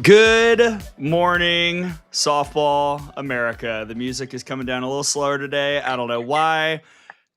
Good morning, softball America. The music is coming down a little slower today. I don't know why.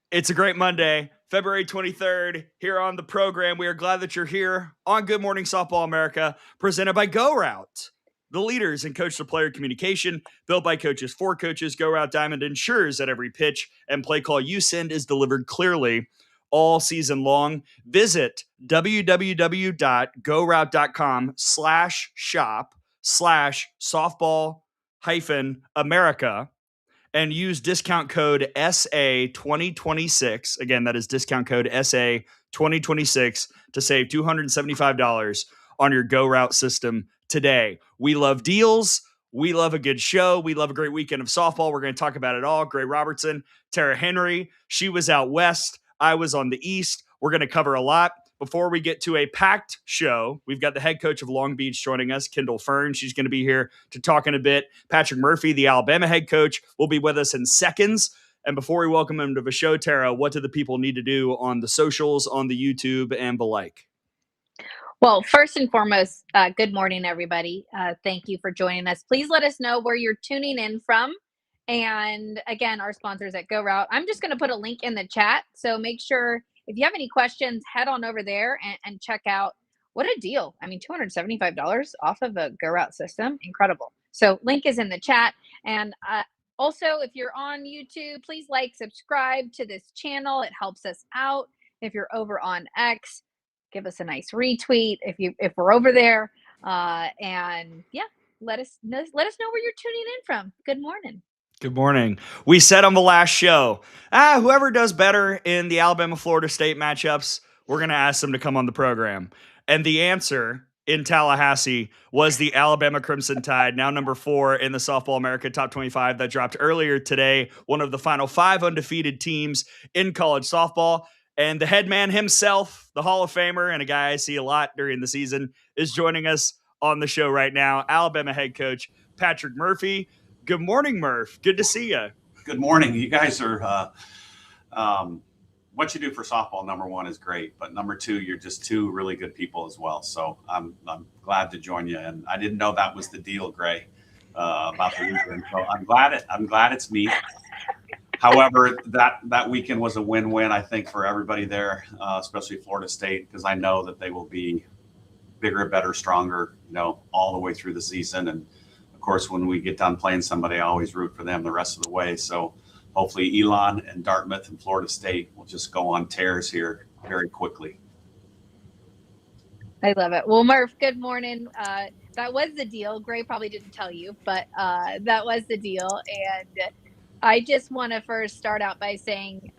It's a great Monday, February 23rd, here on the program. We are glad that you're here on Good Morning Softball America, presented by GoRout, the leaders in coach-to-player communication, built by coaches for coaches. GoRout Diamond ensures that every pitch and play call you send is delivered clearly all season long. Visit www.gorout.com/shop/softball-America and use discount code SA2026. Again, that is discount code SA2026 to save $275 on your GoRout system today. We love deals. We love a good show. We love a great weekend of softball. We're going to talk about it all. Gray Robertson, Tara Henry. She was out west. I was on the east. We're going to cover a lot. Before we get to a packed show, we've got the head coach of Long Beach joining us, Kendall Fern. She's going to be here to talk in a bit. Patrick Murphy, the Alabama head coach, will be with us in seconds. And before we welcome him to the show, Tara, what do the people need to do on the socials, on the YouTube, and the like? Well, first and foremost, good morning, everybody. Thank you for joining us. Please let us know where you're tuning in from. And again, our sponsors at GoRout. I'm just going to put a link in the chat. So make sure if you have any questions, head on over there and check out. What a deal. I mean, $275 off of a GoRout system. Incredible. So link is in the chat. And also, if you're on YouTube, please subscribe to this channel. It helps us out. If you're over on X, give us a nice retweet if we're over there. And yeah, let us know where you're tuning in from. Good morning. Good morning. We said on the last show, whoever does better in the Alabama-Florida State matchups, we're going to ask them to come on the program. And the answer in Tallahassee was the Alabama Crimson Tide, now number 4 in the Softball America Top 25 that dropped earlier today, one of the final 5 undefeated teams in college softball. And the head man himself, the Hall of Famer, and a guy I see a lot during the season, is joining us on the show right now, Alabama head coach Patrick Murphy. Good morning, Murph. Good to see you. Good morning. You guys are what you do for softball, number 1, is great, but number 2, you're just 2 really good people as well. So I'm glad to join you. And I didn't know that was the deal, Gray, about the weekend. So I'm glad it's me. However, that weekend was a win-win, I think, for everybody there, especially Florida State, because I know that they will be bigger, better, stronger, all the way through the season. And of course, when we get done playing somebody, I always root for them the rest of the way. So hopefully Elon and Dartmouth and Florida State will just go on tears here very quickly. I love it. Well, Murph, good morning. That was the deal. Gray probably didn't tell you, but that was the deal. And I just want to first start out by saying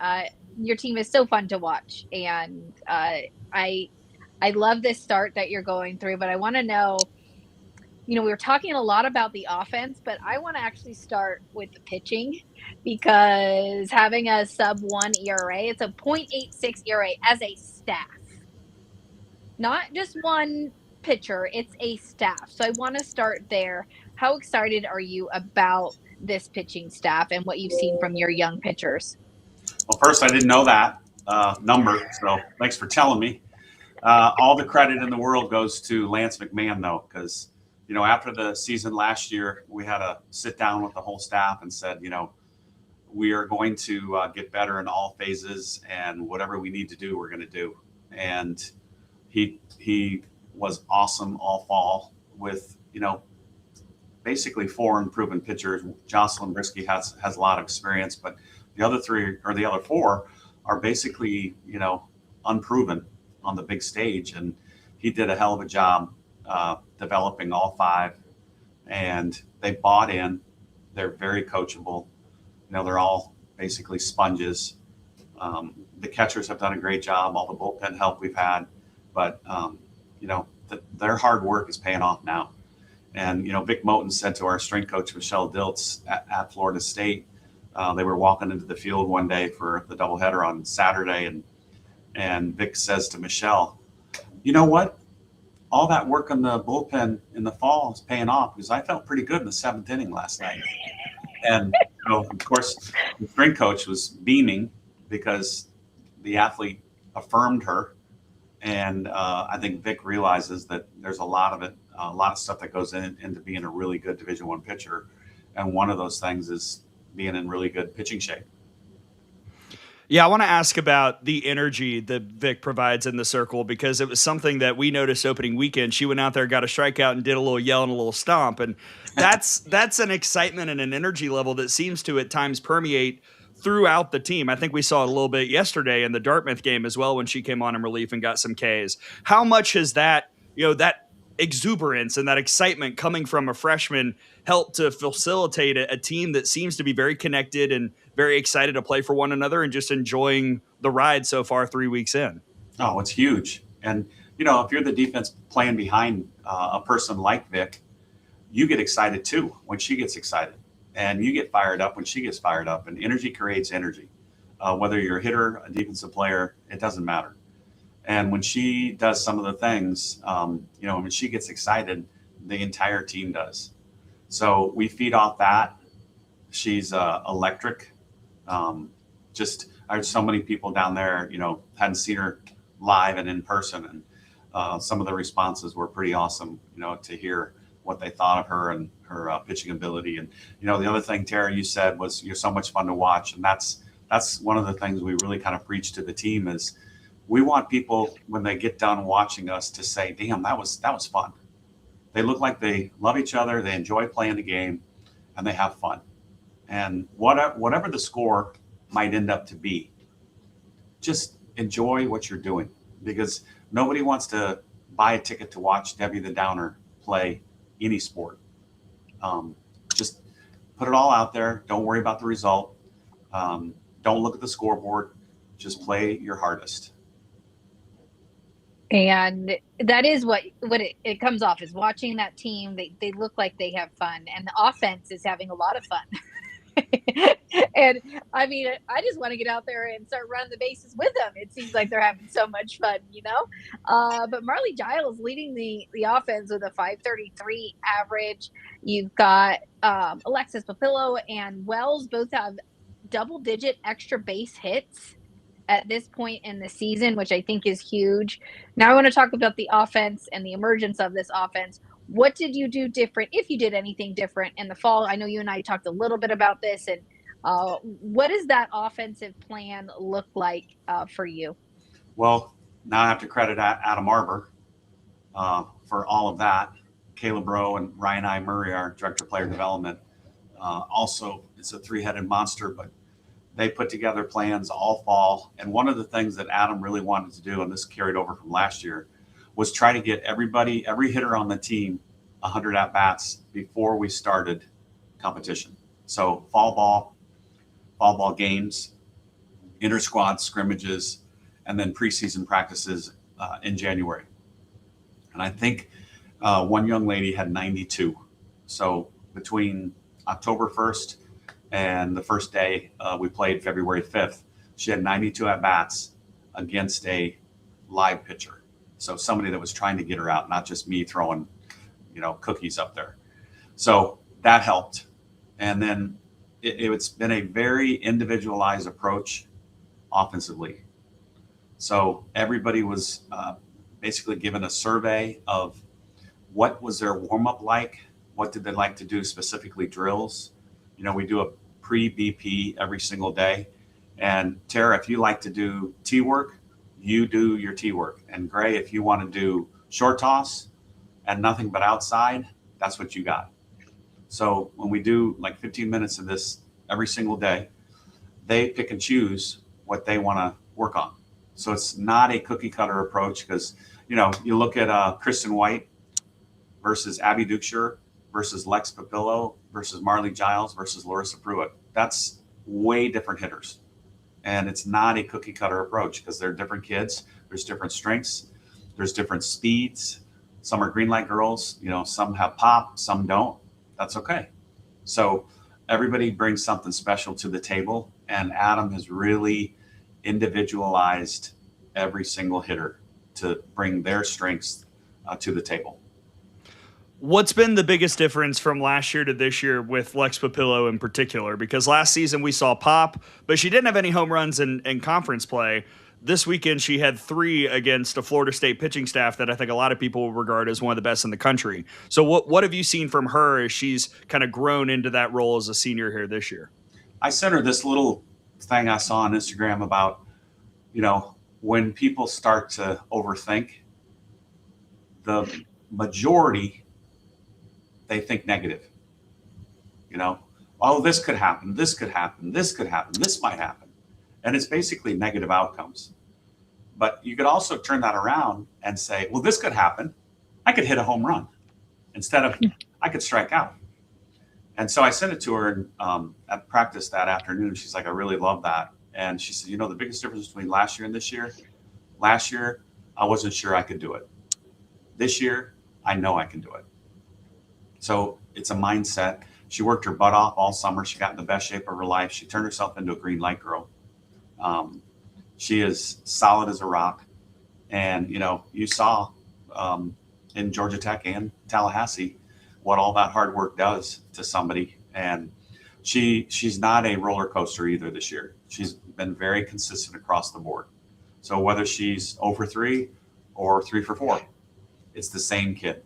your team is so fun to watch. And I love this start that you're going through, but I want to know, we were talking a lot about the offense, but I want to actually start with the pitching, because having a sub-1 ERA, it's a .86 ERA as a staff. Not just one pitcher, it's a staff. So I want to start there. How excited are you about this pitching staff and what you've seen from your young pitchers? Well, first, I didn't know that number, so thanks for telling me. All the credit in the world goes to Lance McMahon, though, because after the season last year, we had a sit down with the whole staff and said, we are going to get better in all phases, and whatever we need to do, we're going to do. And he was awesome all fall with, basically 4 unproven pitchers. Jocelyn Brisky has a lot of experience, but the other 3 or the other 4 are basically, unproven on the big stage. And he did a hell of a job developing all 5 and they bought in. They're very coachable. They're all basically sponges. The catchers have done a great job, all the bullpen help we've had, but their hard work is paying off now. And Vic Moten said to our strength coach Michelle Diltz at Florida State, they were walking into the field one day for the doubleheader on Saturday, and Vic says to Michelle, "You know what? All that work on the bullpen in the fall is paying off, because I felt pretty good in the 7th inning last night." And of course, the strength coach was beaming because the athlete affirmed her. And I think Vic realizes that there's a lot of stuff that goes into being a really good Division I pitcher. And one of those things is being in really good pitching shape. Yeah, I want to ask about the energy that Vic provides in the circle, because it was something that we noticed opening weekend. She went out there, got a strikeout, and did a little yell and a little stomp. And that's an excitement and an energy level that seems to at times permeate throughout the team. I think we saw it a little bit yesterday in the Dartmouth game as well when she came on in relief and got some Ks. How much has that, that exuberance and that excitement coming from a freshman helped to facilitate a team that seems to be very connected and very excited to play for one another and just enjoying the ride so far 3 weeks in? Oh, it's huge. And, if you're the defense playing behind a person like Vic, you get excited too when she gets excited. And you get fired up when she gets fired up. And energy creates energy. Whether you're a hitter, a defensive player, it doesn't matter. And when she does some of the things, when she gets excited, the entire team does. So we feed off that. She's electric. I had so many people down there, hadn't seen her live and in person. And some of the responses were pretty awesome, to hear what they thought of her and her pitching ability. And, the other thing, Tara, you said was you're so much fun to watch. And that's one of the things we really kind of preach to the team is we want people, when they get done watching us, to say, damn, that was fun. They look like they love each other. They enjoy playing the game and they have fun. And whatever the score might end up to be, just enjoy what you're doing, because nobody wants to buy a ticket to watch Debbie the Downer play any sport. Just put it all out there. Don't worry about the result. Don't look at the scoreboard. Just play your hardest. And that is what it comes off as, watching that team. They look like they have fun, and the offense is having a lot of fun. And I mean, I just want to get out there and start running the bases with them. It seems like they're having so much fun, But Marley Giles leading the offense with a 533 average. You've got Alexis Papillo and Wells both have double-digit extra base hits at this point in the season, which I think is huge. Now I want to talk about the offense and the emergence of this offense. What did you do different, if you did anything different in the fall? I know you and I talked a little bit about this. And what does that offensive plan look like for you? Well, now I have to credit Adam Arbor for all of that. Caleb Rowe and Ryan I. Murray, our director of player development, also it's a three-headed monster, but they put together plans all fall. And one of the things that Adam really wanted to do, and this carried over from last year, was try to get every hitter on the team 100 at-bats before we started competition. So fall ball games, inter-squad scrimmages, and then preseason practices in January. And I think one young lady had 92. So between October 1st and the first day we played February 5th, she had 92 at-bats against a live pitcher. So somebody that was trying to get her out, not just me throwing, cookies up there. So that helped. And then it's been a very individualized approach offensively. So everybody was basically given a survey of what was their warm-up like, what did they like to do, specifically drills. We do a pre-BP every single day. And Tara, if you like to do tee work, you do your tee work. And Gray, if you want to do short toss and nothing but outside, that's what you got. So when we do like 15 minutes of this every single day, they pick and choose what they want to work on. So it's not a cookie cutter approach, because, you look at Kristen White versus Abby Dukeshire versus Lex Papillo versus Marley Giles versus Larissa Pruitt. That's way different hitters. And it's not a cookie cutter approach because they're different kids. There's different strengths. There's different speeds. Some are green light girls. Some have pop, some don't. That's okay. So everybody brings something special to the table. And Adam has really individualized every single hitter to bring their strengths to the table. What's been the biggest difference from last year to this year with Lex Papillo in particular? Because last season we saw pop, but she didn't have any home runs in conference play. This weekend she had 3 against a Florida State pitching staff that I think a lot of people regard as one of the best in the country. So what have you seen from her as she's kind of grown into that role as a senior here this year? I sent her this little thing I saw on Instagram about, when people start to overthink, the majority, they think negative. Oh, this could happen, this could happen, this could happen, this might happen. And it's basically negative outcomes. But you could also turn that around and say, well, this could happen. I could hit a home run instead of I could strike out. And so I sent it to her at practice that afternoon. She's like, I really love that. And she said, the biggest difference between last year and this year, last year, I wasn't sure I could do it. This year, I know I can do it. So it's a mindset. She worked her butt off all summer. She got in the best shape of her life. She turned herself into a green light girl. She is solid as a rock. And, you saw in Georgia Tech and Tallahassee what all that hard work does to somebody. And she's not a roller coaster either this year. She's been very consistent across the board. So whether she's 0 for 3 or 3 for 4, it's the same kid.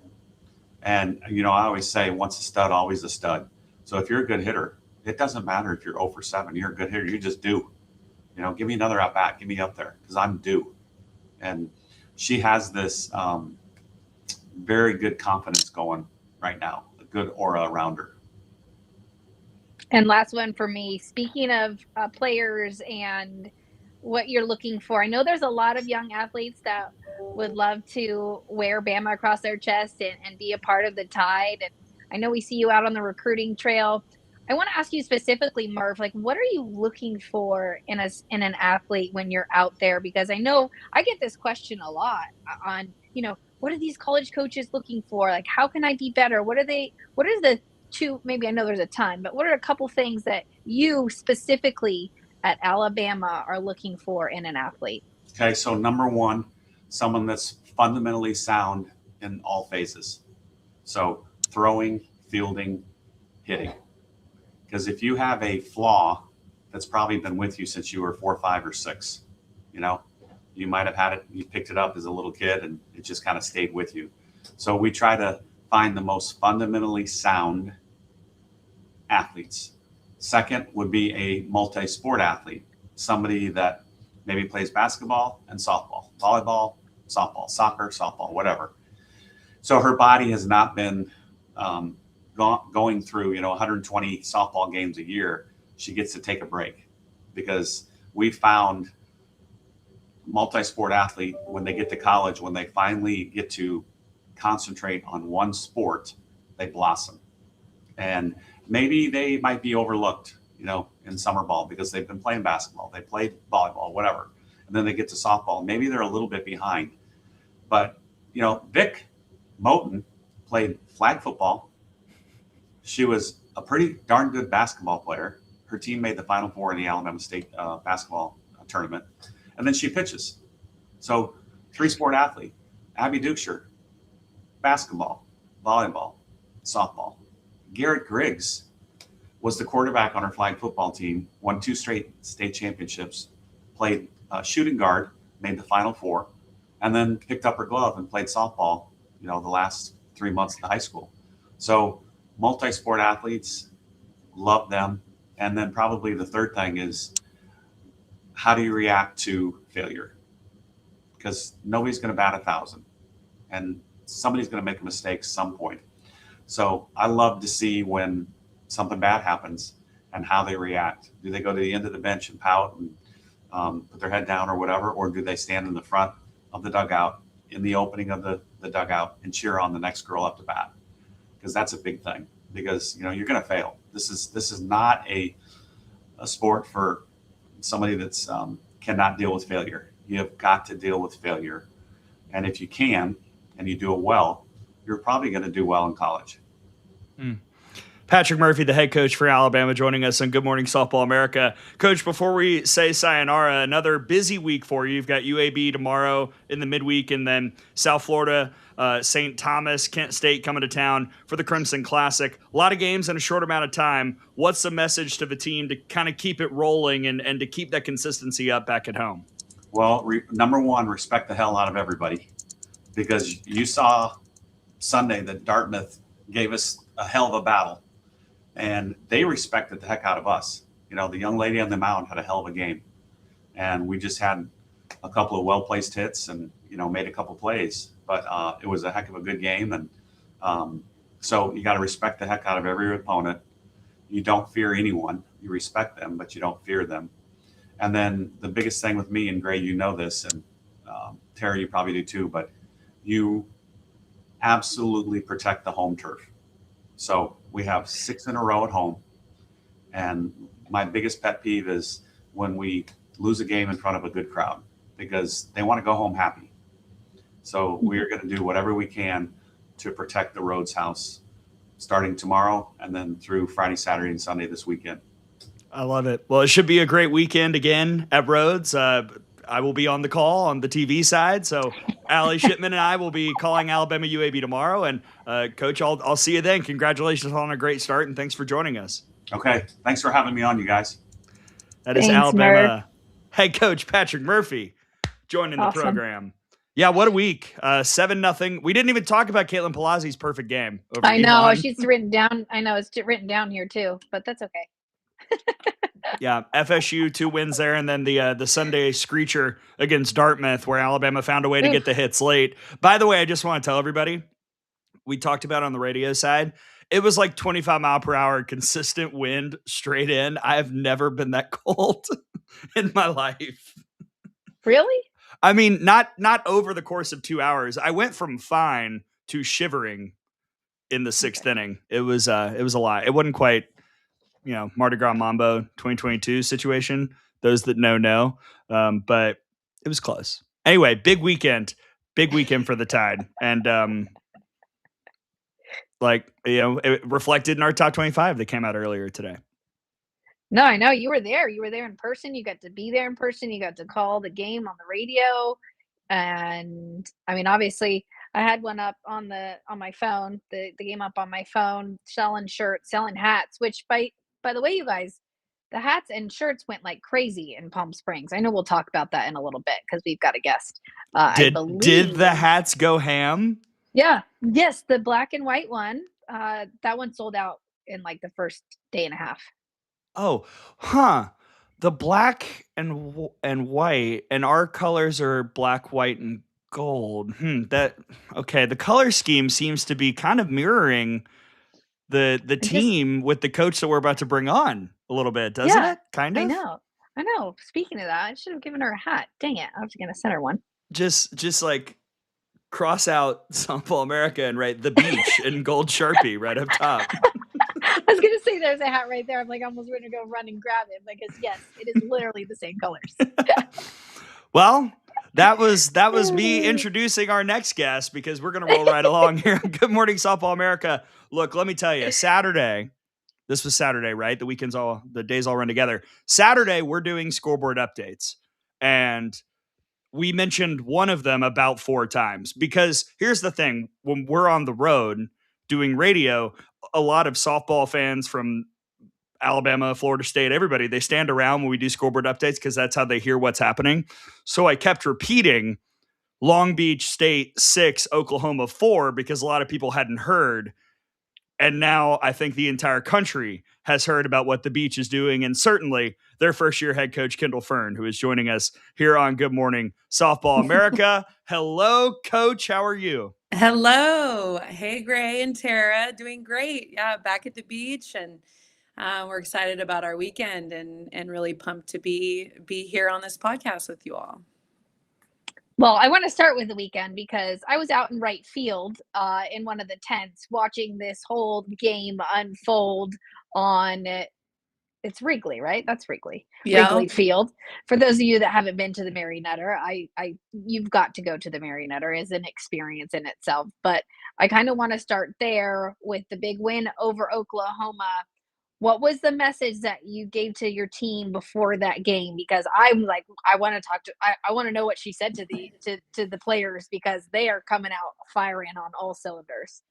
And, I always say once a stud, always a stud. So if you're a good hitter, it doesn't matter if you're 0 for 7. You're a good hitter. You just do. Give me another at bat. Get me up there because I'm due. And she has this very good confidence going right now, a good aura around her. And last one for me, speaking of players and what you're looking for, I know there's a lot of young athletes that would love to wear Bama across their chest and be a part of the Tide. And I know we see you out on the recruiting trail. I want to ask you specifically, Murph, what are you looking for in an athlete when you're out there? Because I know I get this question a lot on, what are these college coaches looking for? How can I be better? What is the 2, maybe I know there's a ton, but what are a couple things that you specifically at Alabama are looking for in an athlete? Okay, so number 1, someone that's fundamentally sound in all phases. So throwing, fielding, hitting. Because if you have a flaw that's probably been with you since you were 4, 5, or 6, you might have had it, you picked it up as a little kid and it just kind of stayed with you. So we try to find the most fundamentally sound athletes. Second would be a multi-sport athlete, somebody that maybe plays basketball and softball, volleyball, softball, soccer, softball, whatever. So her body has not been going through 120 softball games a year. She gets to take a break because we found multi-sport athlete, when they get to college, when they finally get to concentrate on one sport, they blossom. And maybe they might be overlooked, in summer ball because they've been playing basketball, they played volleyball, whatever. And then they get to softball. Maybe they're a little bit behind. But, Vic Moten played flag football. She was a pretty darn good basketball player. Her team made the Final Four in the Alabama State basketball tournament. And then she pitches. So 3-sport athlete. Abby Dukeshire, basketball, volleyball, softball. Garrett Griggs was the quarterback on her flag football team, won 2 straight state championships, played shooting guard, made the Final Four, and then picked up her glove and played softball, the last 3 months in high school. So multi-sport athletes, love them. And then probably the third thing is, how do you react to failure? Because nobody's going to bat 1,000 and somebody's going to make a mistake at some point. So I love to see when something bad happens and how they react. Do they go to the end of the bench and pout and put their head down or whatever? Or do they stand in the front of the dugout in the opening of the dugout and cheer on the next girl up to bat? because that's a big thing. Because you're going to fail. This is not a sport for somebody that's cannot deal with failure. You have got to deal with failure, and if you can and you do it well, you're probably going to do well in college. Patrick Murphy, the head coach for Alabama, joining us on Good Morning Softball America. Coach, before we say sayonara, another busy week for you. You've got UAB tomorrow in the midweek, and then South Florida, St. Thomas, Kent State coming to town for the Crimson Classic. A lot of games in a short amount of time. What's the message to the team to kind of keep it rolling and to keep that consistency up back at home? Well, number one, respect the hell out of everybody, because you saw Sunday that Dartmouth gave us a hell of a battle. And they respected the heck out of us. The young lady on the mound had a hell of a game. And we just had a couple of well-placed hits and, made a couple plays. But it was a heck of a good game. And so you got to respect the heck out of every opponent. You don't fear anyone. You respect them, but you don't fear them. And then the biggest thing with me, and Gray, you know this, and Tara, you probably do too, but you absolutely protect the home turf. So we have 6 in a row at home. And my biggest pet peeve is when we lose a game in front of a good crowd, because they want to go home happy. So we're going to do whatever we can to protect the Rhodes House starting tomorrow and then through Friday, Saturday, and Sunday this weekend. I love it. Well, it should be a great weekend again at Rhodes. I will be on the call on the TV side. So Allie Shipman and I will be calling Alabama UAB tomorrow. And Coach, I'll see you then. Congratulations on a great start, and thanks for joining us. Okay. Thanks for having me on, you guys. That is Alabama head coach Patrick Murphy joining the program. Yeah, what a week. 7-0. We didn't even talk about Caitlin Palazzi's perfect game. I know. She's written down. I know it's written down here too, but that's okay. Yeah, FSU 2 wins there, and then the Sunday screecher against Dartmouth, where Alabama found a way to get the hits late. By the way, I just want to tell everybody, we talked about on the radio side, it was like 25 mile per hour consistent wind straight in. I've never been that cold in my life. Really? I mean, not over the course of 2 hours. I went from fine to shivering in the 6th inning. It was a lot. It wasn't quite, Mardi Gras Mambo 2022 situation. Those that know. But it was close. Anyway, big weekend for the Tide. And it reflected in our top 25 that came out earlier today. No, I know you were there. You were there in person. You got to be there in person. You got to call the game on the radio. And I mean, obviously I had one up on my phone, the game up on my phone, selling shirts, selling hats, which by the way, you guys, the hats and shirts went like crazy in Palm Springs. I know we'll talk about that in a little bit because we've got a guest. Did the hats go ham? Yeah. Yes. The black and white one. That one sold out in like the first day and a half. Oh, huh. The black and white, and our colors are black, white, and gold. Okay. The color scheme seems to be kind of mirroring the team with the coach that we're about to bring on a little bit, doesn't it? Kind of. I know. Speaking of that, I should have given her a hat. Dang it. I was going to send her one. Just like cross out Softball America and write the beach in gold Sharpie right up top. I was going to say there's a hat right there. I'm like almost going to go run and grab it because yes, it is literally the same colors. Well, that was me introducing our next guest, because we're going to roll right along here on Good Morning Softball America. Look, let me tell you, this was Saturday, right? The days all run together. Saturday, we're doing scoreboard updates. And we mentioned one of them about 4 times, because here's the thing. When we're on the road doing radio, a lot of softball fans from Alabama, Florida State, everybody, they stand around when we do scoreboard updates because that's how they hear what's happening. So I kept repeating Long Beach State 6, Oklahoma 4, because a lot of people hadn't heard. And now I think the entire country has heard about what the Beach is doing, and certainly their first-year head coach, Kendall Fern, who is joining us here on Good Morning Softball America. Hello, Coach. How are you? Hello. Hey, Gray and Tara. Doing great. Yeah, back at the Beach, and we're excited about our weekend and really pumped to be here on this podcast with you all. Well, I want to start with the weekend because I was out in right field in one of the tents watching this whole game unfold on it's Wrigley, right? That's Wrigley. Yeah. Wrigley Field. For those of you that haven't been to the Marionette, you've got to go to the Marionette. It's an experience in itself. But I kind of want to start there with the big win over Oklahoma. What was the message that you gave to your team before that game? Because I'm like, I want to talk to, I want to know what she said to the players because they are coming out firing on all cylinders.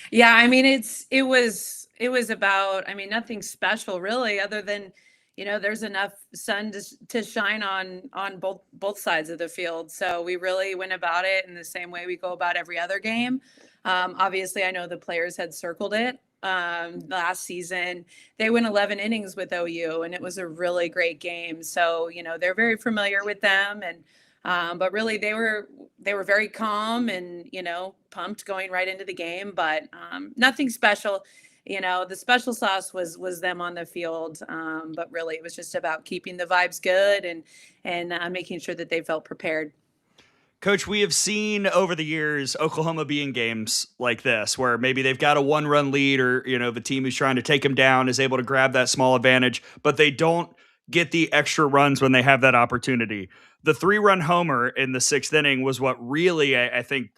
Yeah, I mean it was about, I mean, nothing special really other than, there's enough sun to shine on both sides of the field. So we really went about it in the same way we go about every other game. Obviously I know the players had circled it last season. They went 11 innings with OU and it was a really great game. So, they're very familiar with them, and but really they were very calm and, pumped going right into the game, but nothing special. The special sauce was them on the field, but really it was just about keeping the vibes good and making sure that they felt prepared. Coach, we have seen over the years Oklahoma be in games like this where maybe they've got a one-run lead, or the team who's trying to take them down is able to grab that small advantage, but they don't get the extra runs when they have that opportunity. The 3-run homer in the 6th inning was what really, I think,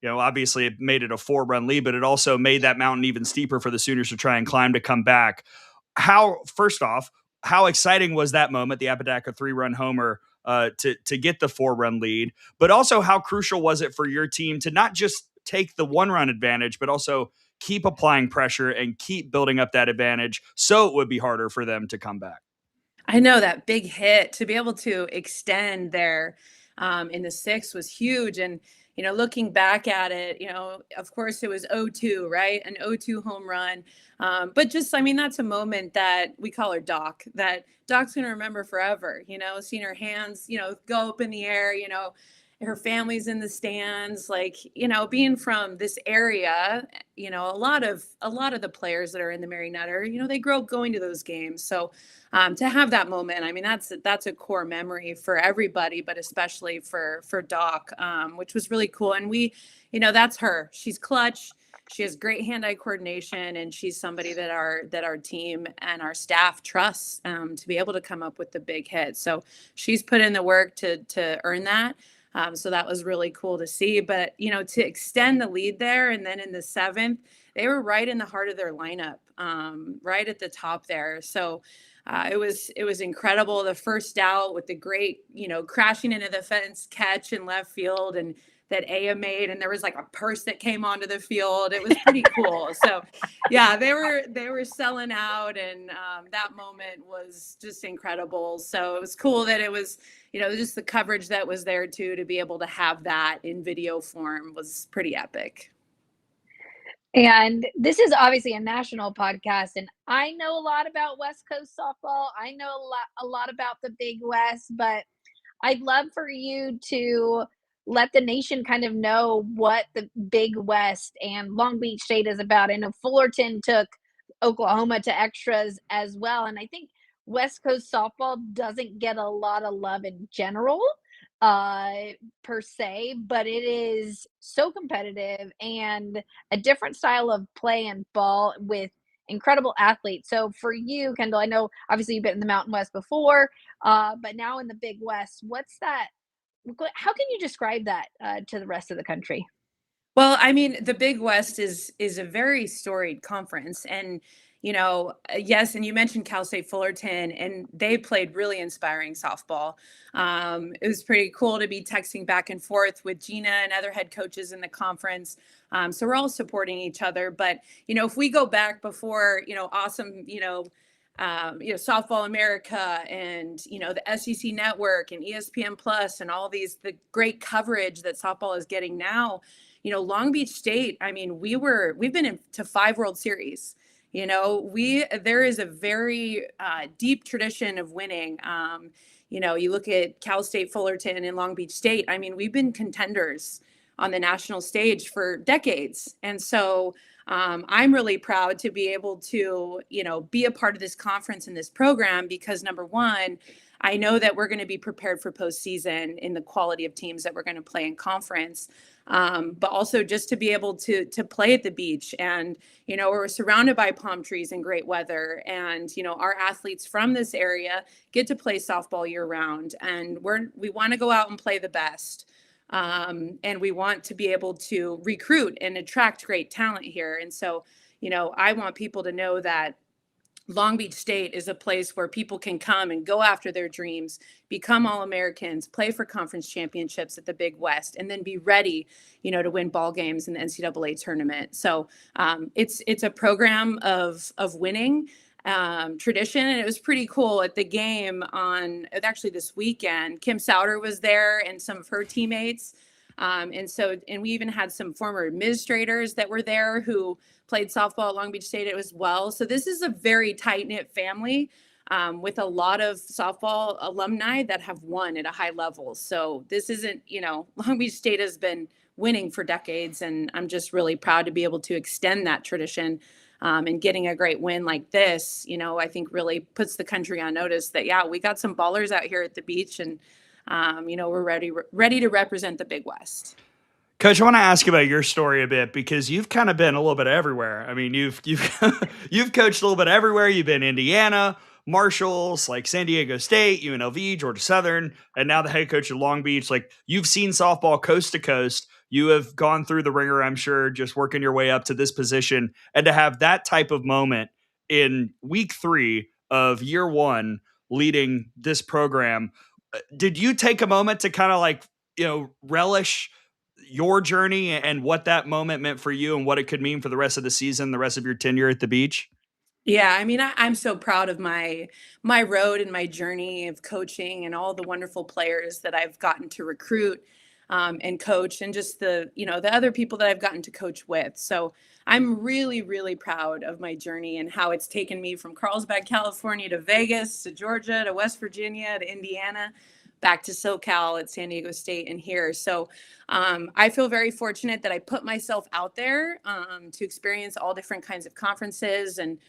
obviously it made it a 4-run lead, but it also made that mountain even steeper for the Sooners to try and climb to come back. First off, how exciting was that moment, the Apodaca 3-run homer, to get the 4-run lead, but also how crucial was it for your team to not just take the 1-run advantage, but also keep applying pressure and keep building up that advantage so it would be harder for them to come back? I know that big hit to be able to extend there in the 6th was huge. And, looking back at it, of course it was 0-2, right? An 0-2 home run. But just, I mean, that's a moment that we call her Doc, that Doc's going to remember forever, seeing her hands, go up in the air, her family's in the stands, like, being from this area, a lot of the players that are in the Marionette, they grow up going to those games. So to have that moment, I mean, that's a core memory for everybody, but especially for Doc, which was really cool. And we, that's her. She's clutch. She has great hand-eye coordination, and she's somebody that our team and our staff trusts to be able to come up with the big hit. So she's put in the work to earn that. So that was really cool to see. But, to extend the lead there, and then in the 7th, they were right in the heart of their lineup, right at the top there. So it was incredible. The first out with the great, crashing into the fence catch in left field, and that Aya made, and there was like a purse that came onto the field. It was pretty cool. So yeah, they were selling out, and that moment was just incredible. So it was cool that it was, just the coverage that was there too, to be able to have that in video form was pretty epic. And this is obviously a national podcast, and I know a lot about West Coast softball. I know a lot about the Big West, but I'd love for you to let the nation kind of know what the Big West and Long Beach State is about. I know Fullerton took Oklahoma to extras as well, and I think West Coast softball doesn't get a lot of love in general, per se, but it is so competitive and a different style of play and ball with incredible athletes. So for you, Kendall, I know obviously you've been in the Mountain West before, but now in the Big West, what's that? How can you describe that to the rest of the country? Well, I mean, the Big West is a very storied conference, and yes, and you mentioned Cal State Fullerton, and they played really inspiring softball. It was pretty cool to be texting back and forth with Gina and other head coaches in the conference. So we're all supporting each other. But if we go back before, awesome, Softball America and the SEC Network and ESPN Plus and all the great coverage that softball is getting now. Long Beach State, I mean, we've been into 5 World Series. There is a very deep tradition of winning. You look at Cal State Fullerton and Long Beach State. I mean, we've been contenders on the national stage for decades. And so I'm really proud to be able to, be a part of this conference and this program because number one, I know that we're going to be prepared for postseason in the quality of teams that we're going to play in conference. But also just to be able to play at the beach, and we're surrounded by palm trees and great weather, and our athletes from this area get to play softball year round, and we want to go out and play the best. And we want to be able to recruit and attract great talent here. And so, I want people to know that Long Beach State is a place where people can come and go after their dreams, become All-Americans, play for conference championships at the Big West, and then be ready, to win ball games in the NCAA tournament. So it's a program of winning, tradition. And it was pretty cool at the game actually this weekend. Kim Souter was there and some of her teammates. And we even had some former administrators that were there who played softball at Long Beach State as well. So this is a very tight-knit family with a lot of softball alumni that have won at a high level. So this isn't, Long Beach State has been winning for decades, and I'm just really proud to be able to extend that tradition. And getting a great win like this, I think really puts the country on notice that, yeah, we got some ballers out here at the beach, and we're ready to represent the Big West. Coach, I want to ask you about your story a bit, because you've kind of been a little bit everywhere. I mean, you've you've coached a little bit everywhere. You've been Indiana, Marshalls, like San Diego State, UNLV, Georgia Southern, and now the head coach of Long Beach. Like, you've seen softball coast to coast. You have gone through the ringer, I'm sure, just working your way up to this position, and to have that type of moment in week 3 of year 1 leading this program. Did you take a moment to kind of relish your journey and what that moment meant for you and what it could mean for the rest of the season, the rest of your tenure at the beach? Yeah, I mean, I'm so proud of my road and my journey of coaching and all the wonderful players that I've gotten to recruit and coach, and just the other people that I've gotten to coach with. So I'm really, really proud of my journey and how it's taken me from Carlsbad, California, to Vegas, to Georgia, to West Virginia, to Indiana, back to SoCal at San Diego State, and here. So I feel very fortunate that I put myself out there to experience all different kinds of conferences and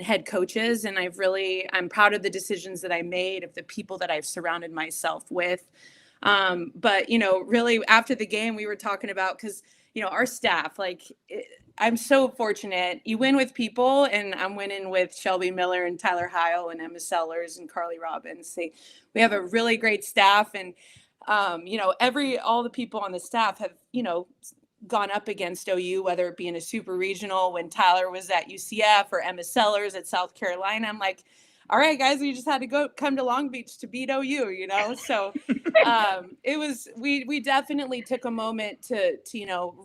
head coaches. And I'm proud of the decisions that I made, of the people that I've surrounded myself with. But, really after the game, we were talking about, because, our staff, I'm so fortunate. You win with people, and I'm winning with Shelby Miller and Tyler Heil and Emma Sellers and Carly Robbins. We have a really great staff, and, all the people on the staff have, gone up against OU, whether it be in a super regional when Tyler was at UCF, or Emma Sellers at South Carolina. I'm like, all right, guys, we just had to come to Long Beach to beat OU, So we definitely took a moment to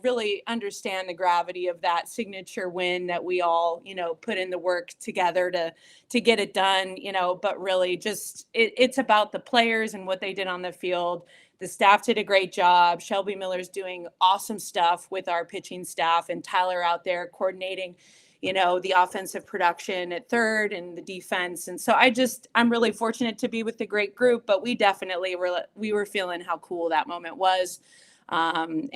really understand the gravity of that signature win that we all, put in the work together to get it done, but really just it's about the players and what they did on the field. The staff did a great job. Shelby Miller's doing awesome stuff with our pitching staff, and Tyler out there coordinating, the offensive production at third and the defense. And so I'm really fortunate to be with the great group, but we definitely were feeling how cool that moment was. And,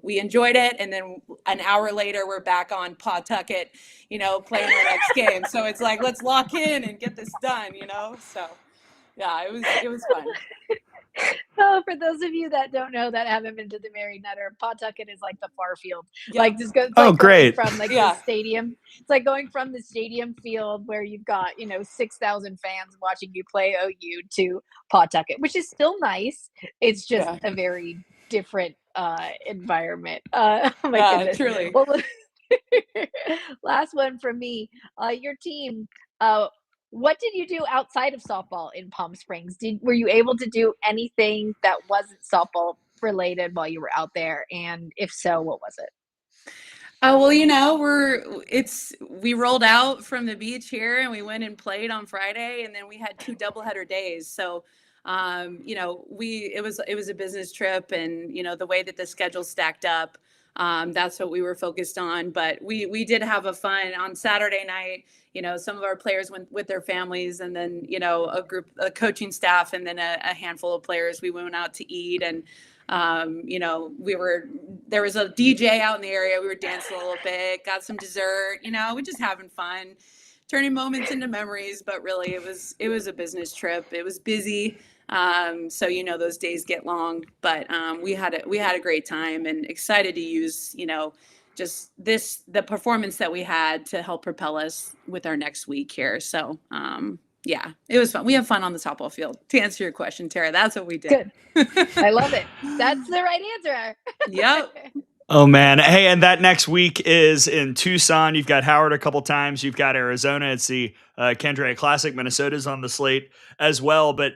we enjoyed it. And then an hour later, we're back on Pawtucket, playing our next game. So it's like, let's lock in and get this done, So yeah, it was fun. Oh, for those of you that don't know, that haven't been to the Mary Nutter, Pawtucket is like the far field. Yeah. Great. From the stadium. It's like going from the stadium field where you've got 6,000 fans watching you play OU to Pawtucket, which is still nice. It's just a very different environment. Oh my goodness. Truly. Well, last one from me. Your team. What did you do outside of softball in Palm Springs? Were you able to do anything that wasn't softball related while you were out there? And if so, what was it? Oh, well, we rolled out from the beach here, and we went and played on Friday, and then we had 2 doubleheader days. So, it was a business trip, and, the way that the schedule stacked up, that's what we were focused on. But we did have a fun on Saturday night. Some of our players went with their families, and then, a coaching staff, and then a handful of players, we went out to eat. And, there was a DJ out in the area. We were dancing a little bit, got some dessert, we're just having fun. turning moments into memories, but really it was a business trip. It was busy. So, those days get long, but, we had a great time and excited to use, just the performance that we had to help propel us with our next week here. So, yeah, it was fun. We have fun on the softball field. To answer your question, Tara, that's what we did. Good. I love it. That's the right answer. Yep. Oh, man. Hey, and that next week is in Tucson. You've got Howard a couple times. You've got Arizona. It's the Kendra Classic. Minnesota's on the slate as well. But,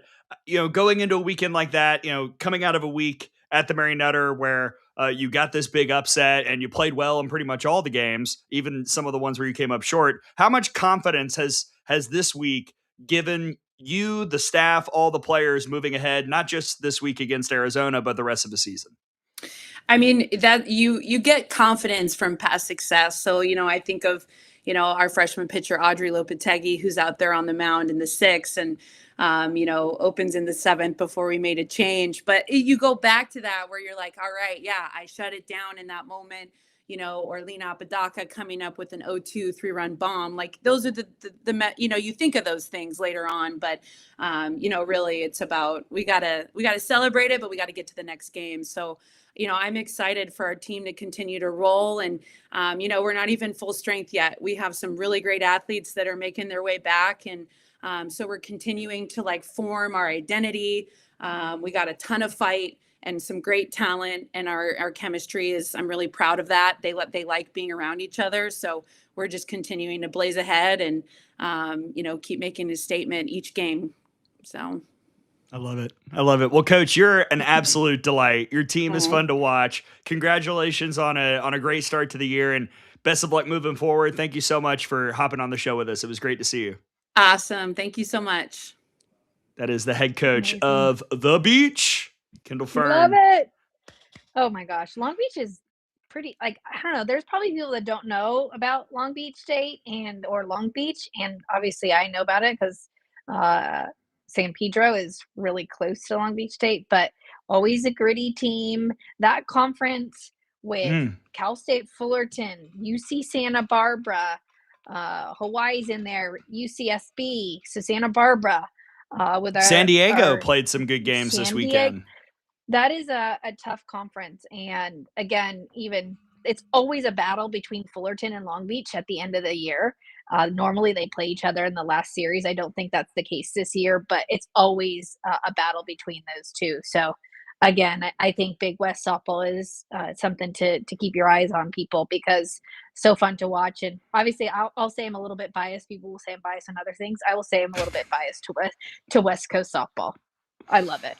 going into a weekend like that, coming out of a week at the Mary Nutter where you got this big upset and you played well in pretty much all the games, even some of the ones where you came up short. How much confidence has this week given you, the staff, all the players moving ahead, not just this week against Arizona, but the rest of the season? I mean, that you get confidence from past success. So, I think of, our freshman pitcher, Audrey Lopetegui, who's out there on the mound in the 6th and, opens in the 7th before we made a change. But you go back to that where you're like, all right, yeah, I shut it down in that moment, or Lena Apodaca coming up with an 0-2 3-run bomb. Like those are the you think of those things later on, but, really it's about, we gotta celebrate it, but we got to get to the next game. So, I'm excited for our team to continue to roll. And, we're not even full strength yet. We have some really great athletes that are making their way back. And so we're continuing to form our identity. We got a ton of fight and some great talent. And our chemistry I'm really proud of that. They like being around each other. So we're just continuing to blaze ahead and, keep making a statement each game. So. I love it. Well, Coach, you're an absolute delight. Your team is fun to watch. Congratulations on a great start to the year and best of luck moving forward. Thank you so much for hopping on the show with us. It was great to see you. Awesome. Thank you so much. That is the head coach of The Beach, Kendall Fern. Love it. Oh my gosh. Long Beach is pretty, I don't know. There's probably people that don't know about Long Beach State or Long Beach. And obviously I know about it because, San Pedro is really close to Long Beach State, but always a gritty team. That conference with Cal State Fullerton, UC Santa Barbara, Hawaii's in there, UCSB, so Santa Barbara. With San Diego played some good games this weekend. That is a tough conference. And again, it's always a battle between Fullerton and Long Beach at the end of the year. Normally they play each other in the last series. I don't think that's the case this year, but it's always a battle between those two. So again, I think Big West softball is something to keep your eyes on, people, because so fun to watch. And obviously I'll say I'm a little bit biased. People will say I'm biased on other things. I will say I'm a little bit biased to West Coast softball. I love it.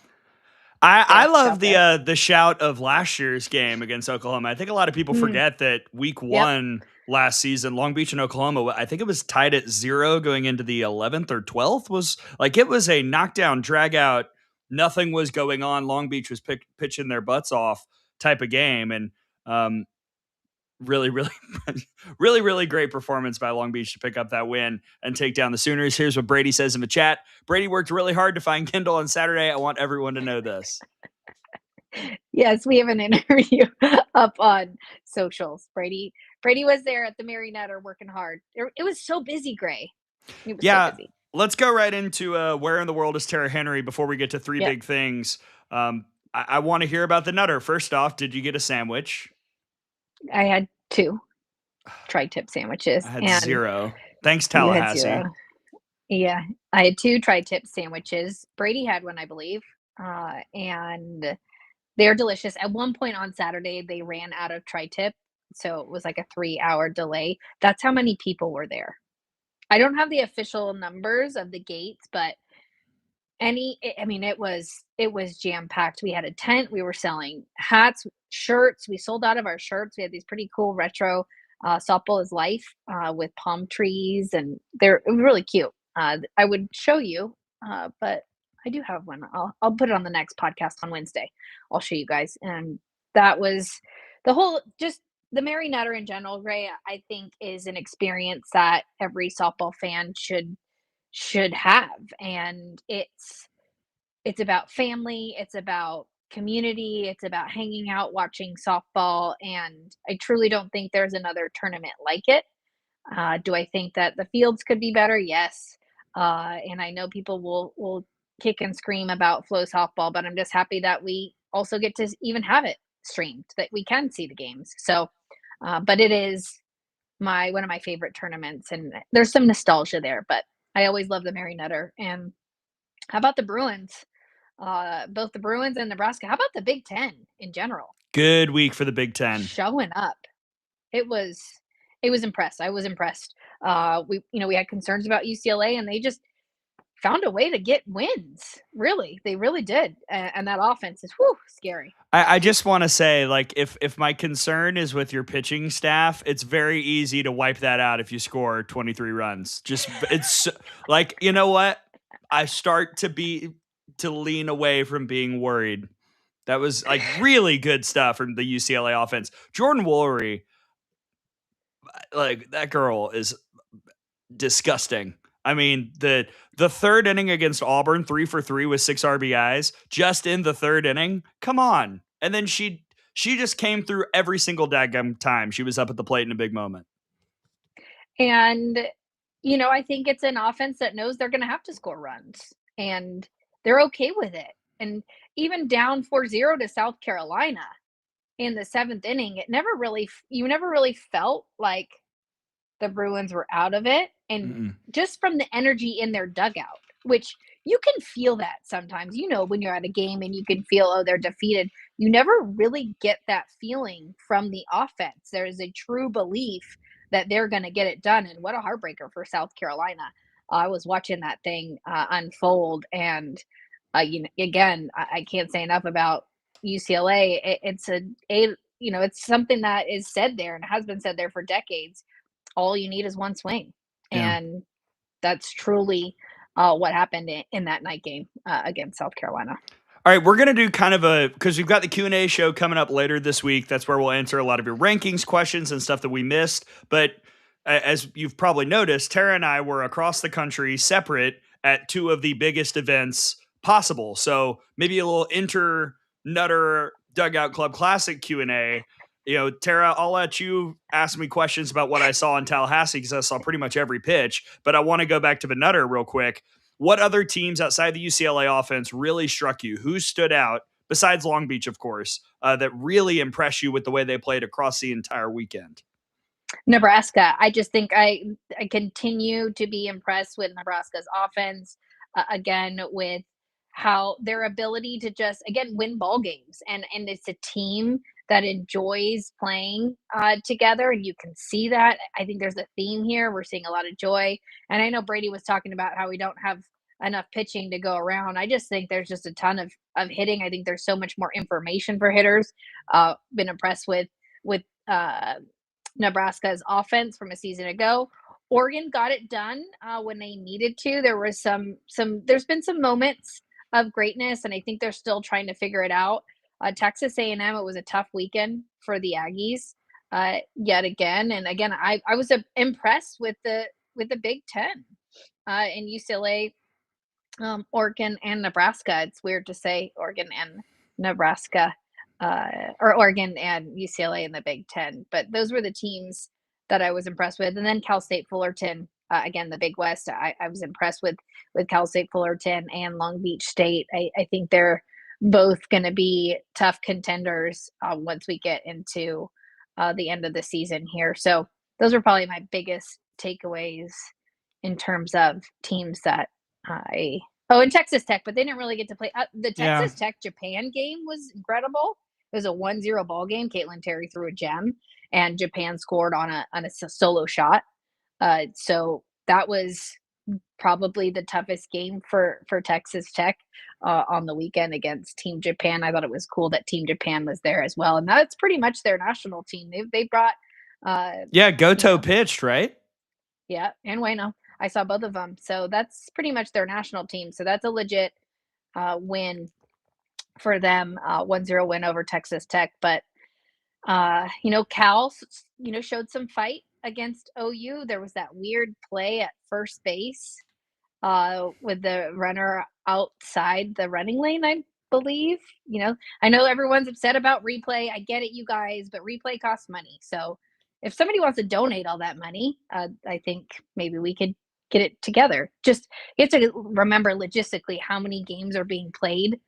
I love the shout of last year's game against Oklahoma. I think a lot of people forget that week 1 last season, Long Beach and Oklahoma, I think it was tied at 0 going into the 11th or 12th. It was a knockdown, drag out. Nothing was going on. Long Beach was pitching their butts off type of game. And really, really, really, really great performance by Long Beach to pick up that win and take down the Sooners. Here's what Brady says in the chat. Brady worked really hard to find Kendall on Saturday. I want everyone to know this. Yes, we have an interview up on socials. Brady was there at the Mary Nutter working hard. It was so busy, Gray. It was so busy. Let's go right into where in the world is Tara Henry before we get to three big things. I want to hear about the Nutter. First off, did you get a sandwich? I had 2 tri-tip sandwiches. I had 0. Thanks, Tallahassee. You had 0. Yeah, I had 2 tri-tip sandwiches. Brady had one, I believe, and they're delicious. At one point on Saturday, they ran out of tri-tip, so it was like a 3-hour delay. That's how many people were there. I don't have the official numbers of the gates, but it was jam-packed. We had a tent. We were selling hats, shirts. We sold out of our shirts. We had these pretty cool retro softball is life with palm trees, and it was really cute. I would show you, but I do have one. I'll put it on the next podcast on Wednesday. I'll show you guys. And that was just the Mary Nutter in general, Gray, I think is an experience that every softball fan should have. And it's about family, it's about community, it's about hanging out, watching softball, and I truly don't think there's another tournament like it. Do I think that the fields could be better? Yes. And I know people will kick and scream about Flow softball, but I'm just happy that we also get to even have it streamed, that we can see the games. So, but it is one of my favorite tournaments, and there's some nostalgia there. But I always love the Mary Nutter. And how about the Bruins? Both the Bruins and Nebraska. How about the Big Ten in general? Good week for the Big Ten. Showing up. It was impressed. I was impressed. We had concerns about UCLA, and they just found a way to get wins. Really, they really did. And that offense is scary. I just want to say, like, if my concern is with your pitching staff, it's very easy to wipe that out if you score 23 runs. It's like, you know what? I start to lean away from being worried. That was like really good stuff from the UCLA offense. Jordan Woolery, like, that girl is disgusting. I mean, the third inning against Auburn, 3 for 3 with 6 RBIs, just in the third inning. Come on. And then she just came through every single daggum time she was up at the plate in a big moment. And, I think it's an offense that knows they're going to have to score runs, and they're okay with it. And even down 4-0 to South Carolina in the 7th inning, you never really felt like the Bruins were out of it. And just from the energy in their dugout, which you can feel that sometimes, when you're at a game and you can feel, oh, they're defeated. You never really get that feeling from the offense. There is a true belief that they're going to get it done. And what a heartbreaker for South Carolina. I was watching that thing unfold. And, again, I can't say enough about UCLA. It's something that is said there and has been said there for decades. All you need is one swing. Yeah. And that's truly what happened in that night game against South Carolina. All right, we're going to do kind of because we've got the Q&A show coming up later this week. That's where we'll answer a lot of your rankings questions and stuff that we missed. But as you've probably noticed, Tara and I were across the country separate at 2 of the biggest events possible. So maybe a little inter-Nutter Dugout Club Classic Q&A. Tara, I'll let you ask me questions about what I saw in Tallahassee because I saw pretty much every pitch. But I want to go back to the Nutter real quick. What other teams outside the UCLA offense really struck you? Who stood out, besides Long Beach, of course, that really impressed you with the way they played across the entire weekend? Nebraska. I just think I continue to be impressed with Nebraska's offense, again, with how their ability to just, again, win ball games. And it's a team that enjoys playing together, and you can see that. I think there's a theme here. We're seeing a lot of joy. And I know Brady was talking about how we don't have enough pitching to go around. I just think there's just a ton of hitting. I think there's so much more information for hitters. Been impressed with Nebraska's offense from a season ago. Oregon got it done when they needed to. There was there's been some moments of greatness, and I think they're still trying to figure it out. Texas A&M, it was a tough weekend for the Aggies yet again. And again, I was impressed with the Big Ten in UCLA, Oregon, and Nebraska. It's weird to say Oregon and Nebraska or Oregon and UCLA in the Big Ten, but those were the teams that I was impressed with. And then Cal State Fullerton, again, the Big West. I was impressed with Cal State Fullerton and Long Beach State. I think they're both going to be tough contenders once we get into the end of the season here. So those are probably my biggest takeaways in terms of teams that and Texas Tech, but they didn't really get to play. The Texas Tech Japan game was incredible. It was a 1-0 ball game. Caitlin Terry threw a gem, and Japan scored on a solo shot. So that was probably the toughest game for Texas Tech on the weekend against Team Japan. I thought it was cool that Team Japan was there as well, and that's pretty much their national team. They brought Goto pitched, right? Yeah, and Ueno. I saw both of them, so that's pretty much their national team. So that's a legit win for them, 1-0 win over Texas Tech. But Cal, showed some fight against OU. There was that weird play at first base with the runner outside the running lane, I believe. I know everyone's upset about replay. I get it, you guys, but replay costs money. So if somebody wants to donate all that money, I think maybe we could get it together. Just you have to remember logistically how many games are being played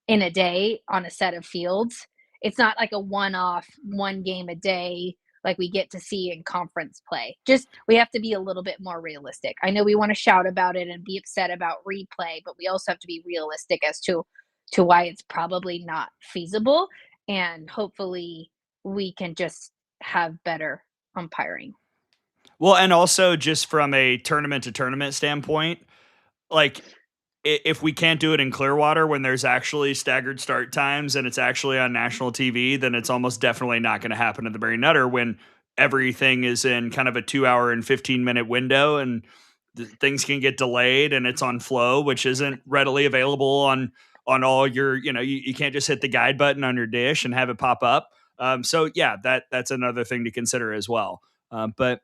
in a day on a set of fields. It's not like a one-off, one game a day like we get to see in conference play. Just we have to be a little bit more realistic. I know we want to shout about it and be upset about replay, but we also have to be realistic as to why it's probably not feasible, and hopefully we can just have better umpiring. Well, and also just from a tournament to tournament standpoint, like if we can't do it in Clearwater when there's actually staggered start times and it's actually on national TV, then it's almost definitely not going to happen at the Mary Nutter when everything is in kind of a 2 hour and 15-minute window and things can get delayed and it's on Flow, which isn't readily available on all your, you can't just hit the guide button on your dish and have it pop up. So yeah, that's another thing to consider as well. But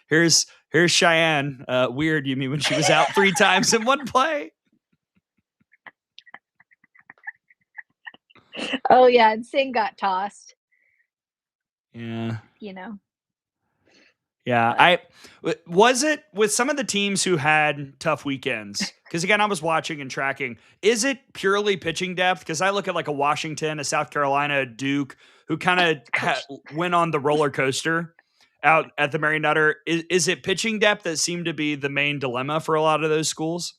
here's Cheyenne. Weird, you mean when she was out 3 times in one play? Oh yeah, and Singh got tossed. Yeah. Yeah, Was it with some of the teams who had tough weekends? Because again, I was watching and tracking. Is it purely pitching depth? Because I look at like a Washington, a South Carolina, a Duke, who kind of went on the roller coaster out at the Mary Nutter. Is it pitching depth that seemed to be the main dilemma for a lot of those schools?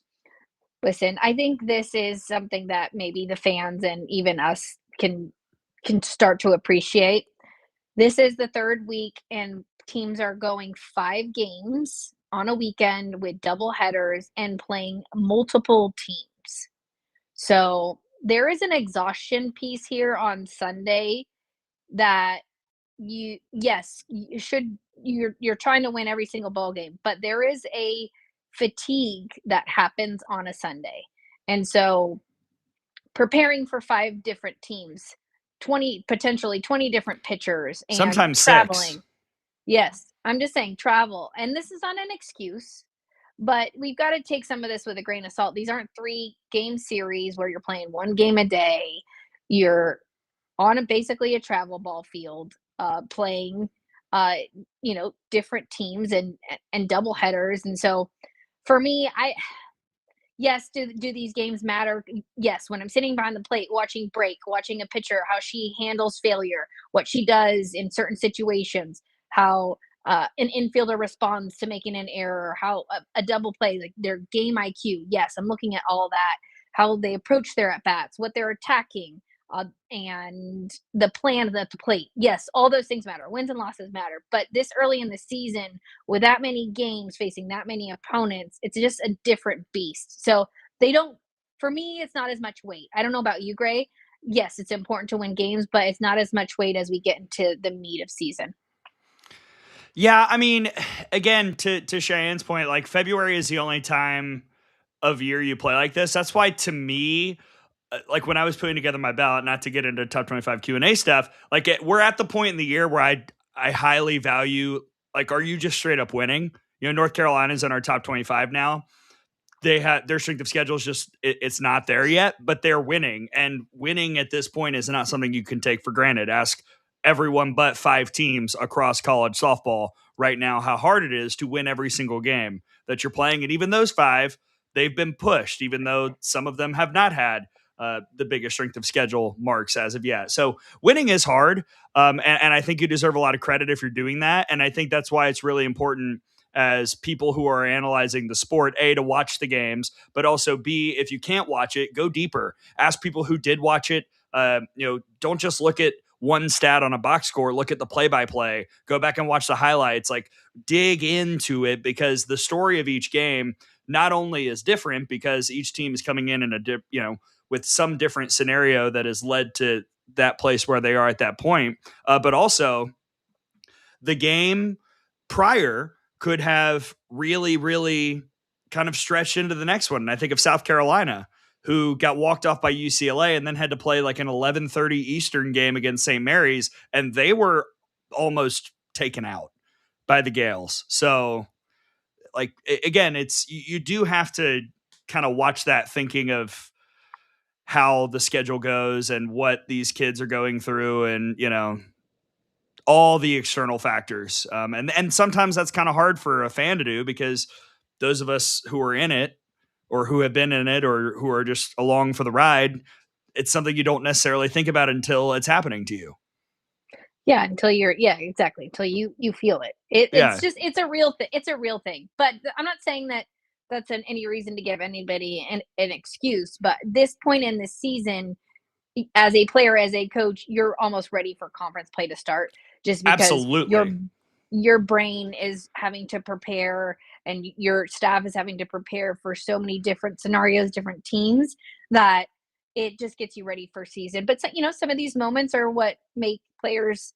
listen, I think this is something that maybe the fans and even us can start to appreciate. This is the third week, and teams are going 5 games on a weekend with double headers and playing multiple teams. So there is an exhaustion piece here on Sunday that you're trying to win every single ball game, but there is a fatigue that happens on a Sunday. And so preparing for 5 different teams, potentially 20 different pitchers, and Sometimes traveling. 6. Yes, I'm just saying travel. And this is not an excuse, but we've got to take some of this with a grain of salt. These aren't 3-game series where you're playing 1 game a day. You're on basically a travel ball field, playing different teams and double headers. And so for me, yes, do these games matter? Yes, when I'm sitting behind the plate watching watching a pitcher, how she handles failure, what she does in certain situations, how an infielder responds to making an error, how a double play, like their game IQ. Yes, I'm looking at all that, how they approach their at bats, what they're attacking, and the plan at the plate. Yes, all those things matter. Wins and losses matter. But this early in the season, with that many games facing that many opponents, it's just a different beast. So for me, it's not as much weight. I don't know about you, Gray. Yes, it's important to win games, but it's not as much weight as we get into the meat of season. Yeah, I mean, again, to Cheyenne's point, like February is the only time of year you play like this. That's why, to me, like when I was putting together my ballot, not to get into top 25 Q&A stuff, like we're at the point in the year where I highly value, like, are you just straight up winning? North Carolina's in our top 25 now. They had their strength of schedule is just, it's not there yet, but they're winning. And winning at this point is not something you can take for granted. Ask everyone but 5 teams across college softball right now how hard it is to win every single game that you're playing. And even those 5, they've been pushed, even though some of them have not had the biggest strength of schedule marks as of yet. So winning is hard. And I think you deserve a lot of credit if you're doing that. And I think that's why it's really important as people who are analyzing the sport, A, to watch the games, but also B, if you can't watch it, go deeper. Ask people who did watch it. Don't just look at one stat on a box score, look at the play-by-play, go back and watch the highlights, like dig into it, because the story of each game not only is different because each team is coming in with some different scenario that has led to that place where they are at that point, but also the game prior could have really, really kind of stretched into the next one. And I think of South Carolina, who got walked off by UCLA and then had to play like an 11:30 Eastern game against St. Mary's, and they were almost taken out by the Gales. So, like, again, you do have to kind of watch that, thinking of how the schedule goes and what these kids are going through. And, all the external factors. And sometimes that's kind of hard for a fan to do, because those of us who are in it, or who have been in it, or who are just along for the ride, it's something you don't necessarily think about until it's happening to you. Yeah, until exactly. Until you feel it. Yeah, It's a real thing. It's a real thing. But I'm not saying that that's any reason to give anybody an excuse. But this point in the season, as a player, as a coach, you're almost ready for conference play to start, just because absolutely. your brain is having to prepare, and your staff is having to prepare for so many different scenarios, different teams, that it just gets you ready for season. But some of these moments are what make players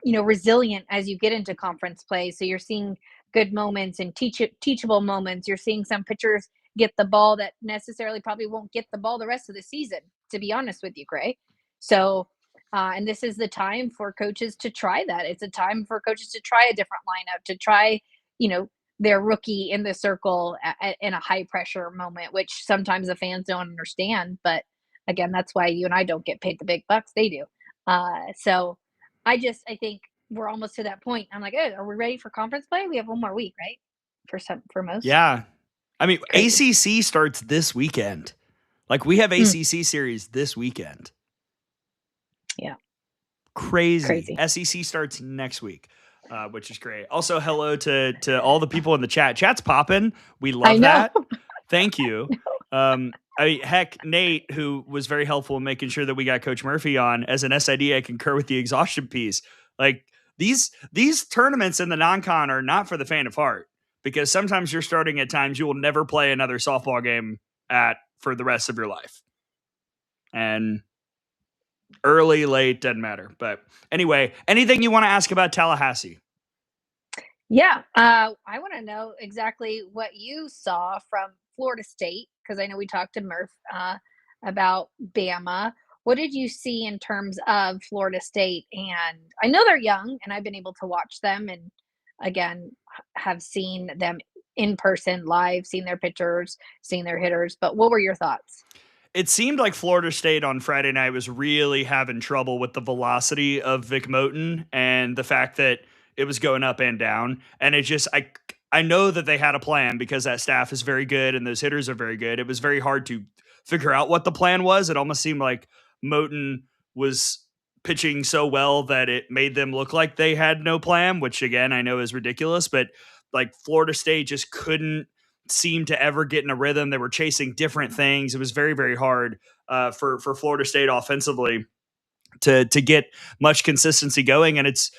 resilient as you get into conference play. So you're seeing good moments and teachable moments. You're seeing some pitchers get the ball that necessarily probably won't get the ball the rest of the season, to be honest with you, Gray. So and this is the time for coaches to try that. It's a time for coaches to try a different lineup, to try, their rookie in the circle in a high pressure moment, which sometimes the fans don't understand. But again, that's why you and I don't get paid the big bucks. They do. So I think we're almost to that point. I'm like, oh, are we ready for conference play? We have one more week, right? For most. Yeah. I mean, Crazy. ACC starts this weekend. Like, we have ACC series this weekend. Yeah. Crazy. Crazy. SEC starts next week, which is great. Also, hello to all the people in the chat. Chat's popping. We love that. Thank you. Heck, Nate, who was very helpful in making sure that we got Coach Murphy on as an SID, I concur with the exhaustion piece. Like, these tournaments in the non-con are not for the faint of heart, because sometimes you're starting at times you will never play another softball game for the rest of your life. And early, late, doesn't matter. But anyway, anything you want to ask about Tallahassee? Yeah, I want to know exactly what you saw from Florida State, because I know we talked to Murph about Bama. What did you see in terms of Florida State? And I know they're young, and I've been able to watch them, and again, have seen them in person, live, seen their pitchers, seen their hitters. But what were your thoughts? It seemed like Florida State on Friday night was really having trouble with the velocity of Vic Moten, and the fact that it was going up and down. And it just, I know that they had a plan, because that staff is very good and those hitters are very good. It was very hard to figure out what the plan was. It almost seemed like Moten was pitching so well that it made them look like they had no plan, which again, I know is ridiculous, but like, Florida State just couldn't seem to ever get in a rhythm. They were chasing different things. It was very, very hard for Florida State offensively to get much consistency going. And it's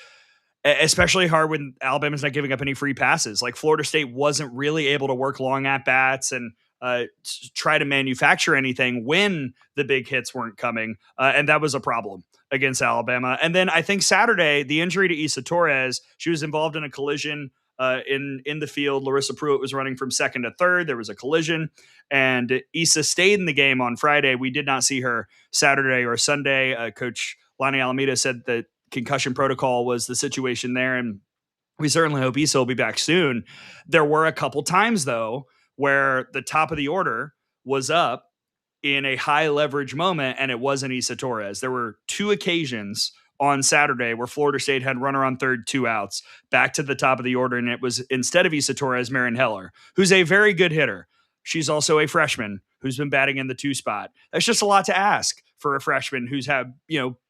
especially hard when Alabama's not giving up any free passes. Like, Florida State wasn't really able to work long at bats and try to manufacture anything when the big hits weren't coming. And that was a problem against Alabama. And then I think Saturday, the injury to Issa Torres, she was involved in a collision in the field. Larissa Pruitt was running from second to third. There was a collision, and Issa stayed in the game on Friday. We did not see her Saturday or Sunday. Coach Lonnie Alameda said that concussion protocol was the situation there, and we certainly hope Issa will be back soon. There were a couple times, though, where the top of the order was up in a high leverage moment, and it wasn't Issa Torres. There were two occasions on Saturday where Florida State had runner on third, 2 outs, back to the top of the order, and it was, instead of Issa Torres, Marin Heller, who's a very good hitter. She's also a freshman who's been batting in the 2 spot. That's just a lot to ask for a freshman who's had,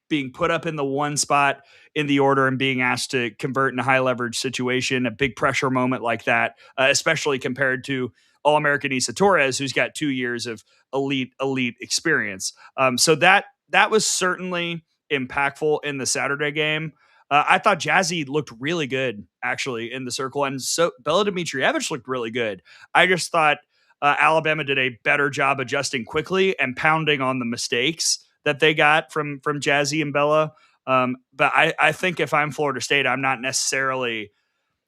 being put up in the 1 spot in the order and being asked to convert in a high leverage situation, a big pressure moment like that, especially compared to All-American Issa Torres, who's got 2 years of elite experience. So that was certainly impactful in the Saturday game. I thought Jazzy looked really good, actually, in the circle, and so Bella Dimitrievich looked really good. I just thought Alabama did a better job adjusting quickly and pounding on the mistakes that they got from Jazzy and Bella. But I think if I'm Florida State, I'm not necessarily.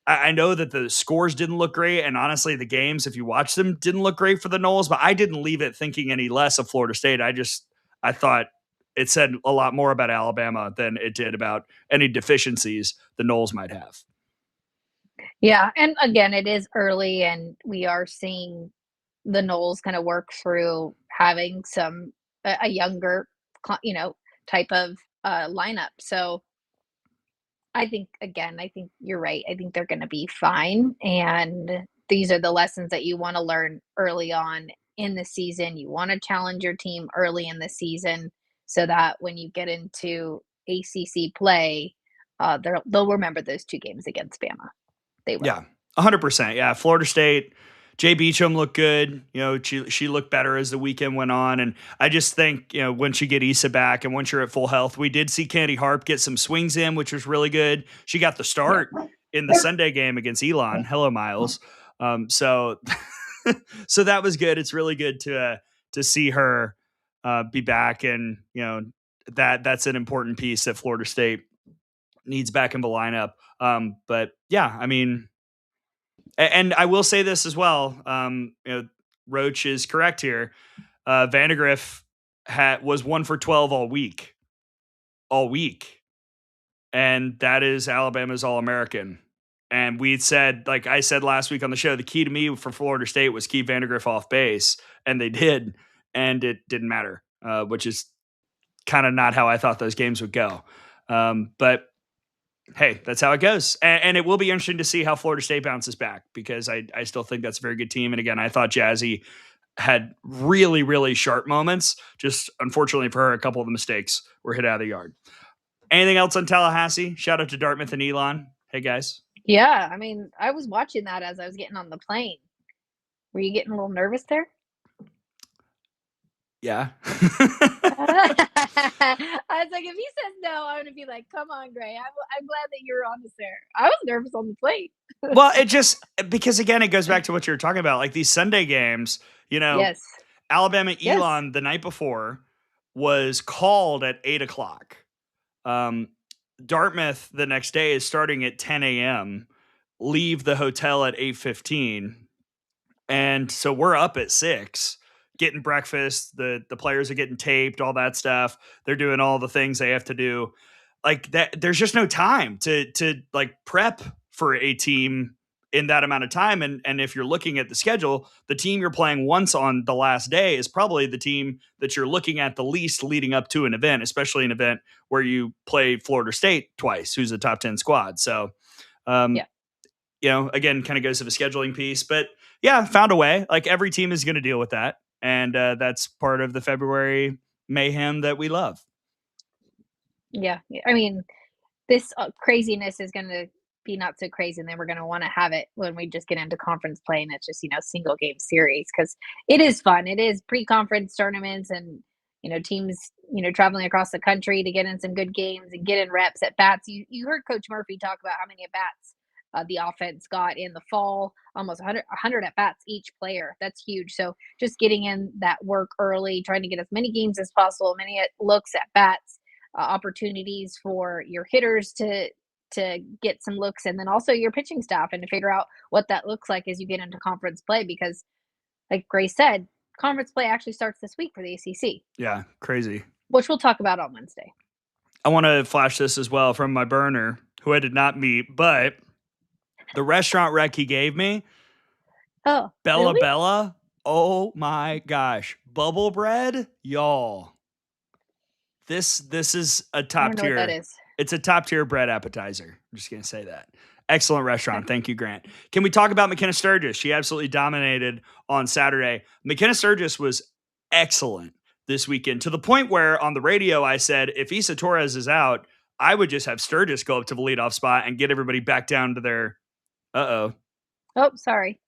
I know that the scores didn't look great, and honestly, the games, if you watch them, didn't look great for the Noles. But I didn't leave it thinking any less of Florida State. I thought it said a lot more about Alabama than it did about any deficiencies the Noles might have. Yeah, and again, it is early, and we are seeing the Noles kind of work through having a younger, type of lineup. So I think you're right. I think they're going to be fine. And these are the lessons that you want to learn early on in the season. You want to challenge your team early in the season so that when you get into ACC play, they'll remember those 2 games against Bama. They will. Yeah, 100%. Yeah, Florida State. Jay Beecham looked good. She looked better as the weekend went on. And I just think, once you get Issa back and once you're at full health, we did see Candy Harp get some swings in, which was really good. She got the start in the Sunday game against Elon. Hello, Miles. So that was good. It's really good to see her be back. And, that's an important piece that Florida State needs back in the lineup. But yeah, I mean, and I will say this as well. Roach is correct here. Vandegrift was 1 for 12 all week, and that is Alabama's All-American. And we said, like I said last week on the show, the key to me for Florida State was keep Vandegrift off base, and they did, and it didn't matter, which is kind of not how I thought those games would go. But hey, that's how it goes. And it will be interesting to see how Florida State bounces back because I still think that's a very good team. And again, I thought Jazzy had really, really sharp moments. Just unfortunately for her, a couple of the mistakes were hit out of the yard. Anything else on Tallahassee? Shout out to Dartmouth and Elon. Hey, guys. Yeah, I mean, I was watching that as I was getting on the plane. Were you getting a little nervous there? Yeah. I was like, if he says no, I'm gonna be like, come on, Gray. I'm glad that you're honest there. I was nervous on the plane. Well, it just because again, it goes back to what you were talking about, like these Sunday games. Yes. Alabama Elon the night before was called at 8:00. Dartmouth the next day is starting at 10 a.m. Leave the hotel at 8:15, and so we're up at 6. Getting breakfast, the players are getting taped, all that stuff. They're doing all the things they have to do. Like that, there's just no time to like prep for a team in that amount of time. And if you're looking at the schedule, the team you're playing once on the last day is probably the team that you're looking at the least leading up to an event, especially an event where you play Florida State twice, who's a top 10 squad. So, again, kind of goes to the scheduling piece, but yeah, found a way. Like every team is going to deal with that. And that's part of the February mayhem that we love. Yeah. I mean, this craziness is going to be not so crazy. And then we're going to want to have it when we just get into conference play and it's just, single game series because it is fun. It is pre-conference tournaments and, teams, traveling across the country to get in some good games and get in reps at bats. You heard Coach Murphy talk about how many at bats the offense got in the fall, almost 100 at bats each player. That's huge. So just getting in that work early, trying to get as many games as possible, many looks at bats, opportunities for your hitters to get some looks, and then also your pitching staff and to figure out what that looks like as you get into conference play. Because, like Grace said, conference play actually starts this week for the ACC. Yeah, crazy. Which we'll talk about on Wednesday. I want to flash this as well from my burner, who I did not meet, but the restaurant rec he gave me. Oh, Bella really? Bella. Oh my gosh. Bubble bread, y'all. This is a top tier. What that is. It's a top tier bread appetizer. I'm just going to say that. Excellent restaurant. Thank you, Grant. Can we talk about McKenna Sturgis? She absolutely dominated on Saturday. McKenna Sturgis was excellent this weekend to the point where on the radio I said, if Issa Torres is out, I would just have Sturgis go up to the leadoff spot and get everybody back down to their Oh, sorry.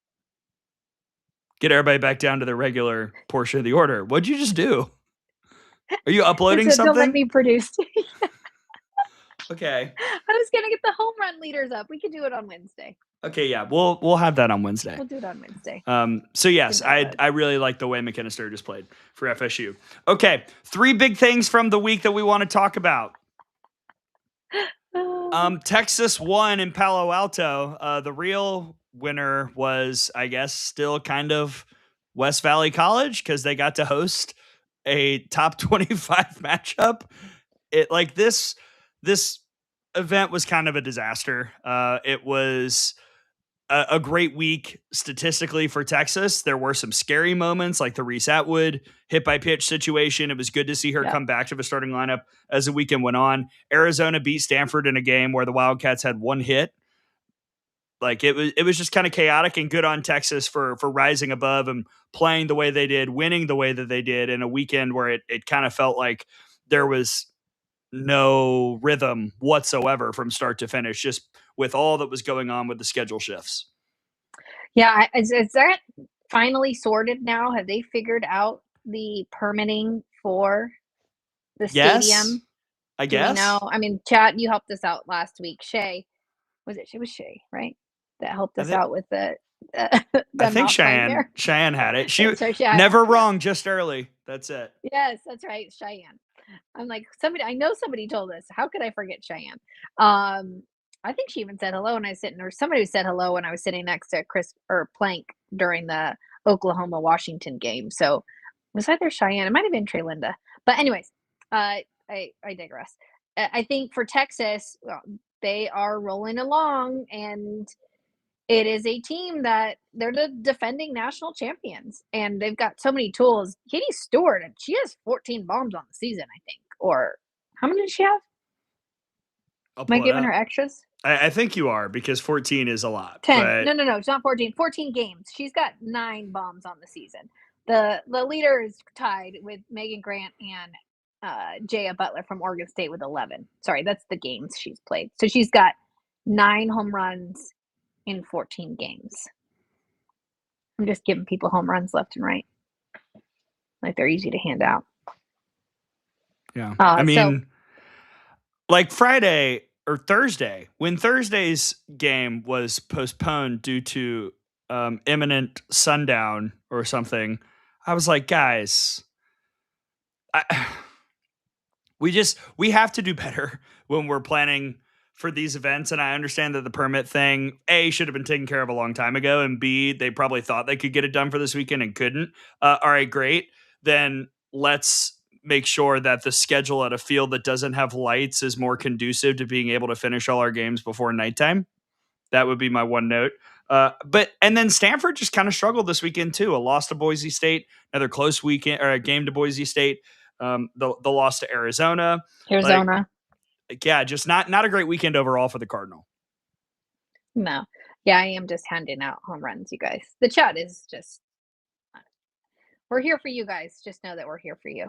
Get everybody back down to their regular portion of the order. What'd you just do? Are you uploading something? Don't let me produce. Okay. I was gonna get the home run leaders up. We could do it on Wednesday. Okay, yeah, we'll have that on Wednesday. We'll do it on Wednesday. So yes, I really like the way McKenna Sturgis played for FSU. Okay, 3 big things from the week that we want to talk about. Texas won in Palo Alto. The real winner was, I guess, still kind of West Valley College because they got to host a top 25 matchup. This event was kind of a disaster. It was a great week statistically for Texas. There were some scary moments like the Reese Atwood hit by pitch situation. It was good to see her come back to the starting lineup as the weekend went on. Arizona beat Stanford in a game where the Wildcats had one hit. Like it was just kind of chaotic, and good on Texas for rising above and playing the way they did, winning the way that they did in a weekend where it kind of felt like there was no rhythm whatsoever from start to finish, just with all that was going on with the schedule shifts. Yeah, is that finally sorted now? Have they figured out the permitting for the stadium? I guess. Do we know? I mean, Chad, you helped us out last week. Shay, was Shay, right? That helped us out with the I think Cheyenne had it. She never wrong, just early. That's it. Yes, that's right, Cheyenne. I'm like, I know somebody told us. How could I forget Cheyenne? I think she even said hello when I was sitting, or somebody said hello when I was sitting next to Chris or Plank during the Oklahoma-Washington game. So it was either Cheyenne, it might have been Trey Linda. But anyways, I digress. I think for Texas, they are rolling along, and it is a team that they're the defending national champions, and they've got so many tools. Katie Stewart, she has 14 bombs on the season, I think. Or how many did she have? Am I giving her extras? I think you are, because 14 is a lot. 10. But... No, it's not 14. 14 games. She's got 9 bombs on the season. The leader is tied with Megan Grant and Jaya Butler from Oregon State with 11. Sorry, that's the games she's played. So she's got 9 home runs in 14 games. I'm just giving people home runs left and right. Like they're easy to hand out. Yeah. I mean, like Friday or Thursday, when Thursday's game was postponed due to imminent sundown or something, I was like, guys, we have to do better when we're planning for these events. And I understand that the permit thing, A, should have been taken care of a long time ago, and B, they probably thought they could get it done for this weekend and couldn't. All right, great. Then let's make sure that the schedule at a field that doesn't have lights is more conducive to being able to finish all our games before nighttime. That would be my one note. And then Stanford just kind of struggled this weekend too. A loss to Boise State, another close weekend or a game to Boise State. The loss to Arizona. Yeah, just not a great weekend overall for the Cardinal. No. Yeah, I am just handing out home runs, you guys. The chat is just, we're here for you guys. Just know that we're here for you.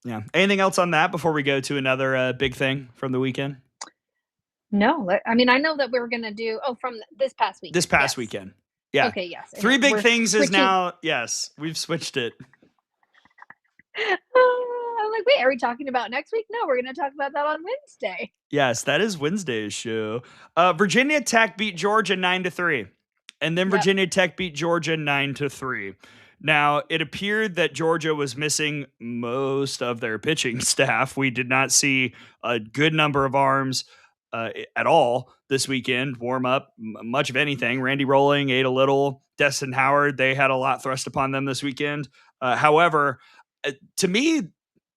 Yeah. Anything else on that before we go to another big thing from the weekend? No. I mean, I know that we were going to do, from this past weekend. This past weekend. Yeah. Okay, yes. 3 big things is now, yes, we've switched it. I'm like, wait, are we talking about next week? No, we're going to talk about that on Wednesday. Yes, that is Wednesday's show. Virginia Tech beat Georgia 9-3. And then Virginia Tech beat Georgia 9-3. Now, it appeared that Georgia was missing most of their pitching staff. We did not see a good number of arms at all this weekend warm up, much of anything. Randy Rolling ate a little. Destin Howard, they had a lot thrust upon them this weekend. However, to me,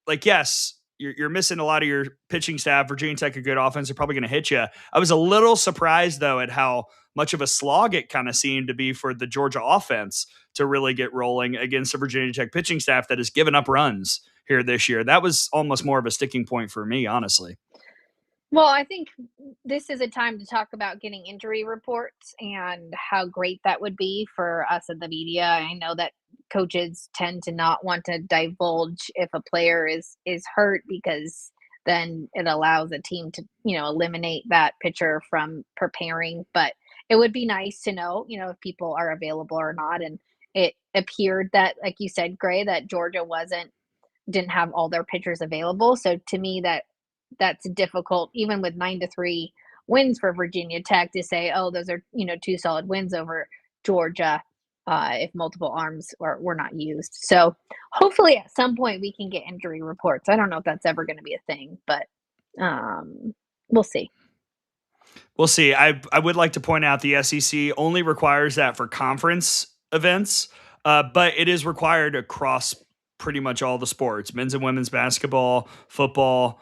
like, yes, you're missing a lot of your pitching staff. Virginia Tech, a good offense, are probably going to hit you. I was a little surprised, though, at how much of a slog it kind of seemed to be for the Georgia offense to really get rolling against a Virginia Tech pitching staff that has given up runs here this year. That was almost more of a sticking point for me, honestly. Well, I think this is a time to talk about getting injury reports and how great that would be for us in the media. I know that coaches tend to not want to divulge if a player is hurt, because then it allows a team to, eliminate that pitcher from preparing. But it would be nice to know, if people are available or not. And it appeared that, like you said, Gray, that Georgia didn't have all their pitchers available. So to me, that's difficult, even with 9-3 wins for Virginia Tech, to say, those are, 2 solid wins over Georgia, if multiple arms were not used. So hopefully at some point we can get injury reports. I don't know if that's ever going to be a thing, but we'll see. We'll see. I would like to point out the SEC only requires that for conference events, but it is required across pretty much all the sports: men's and women's basketball, football,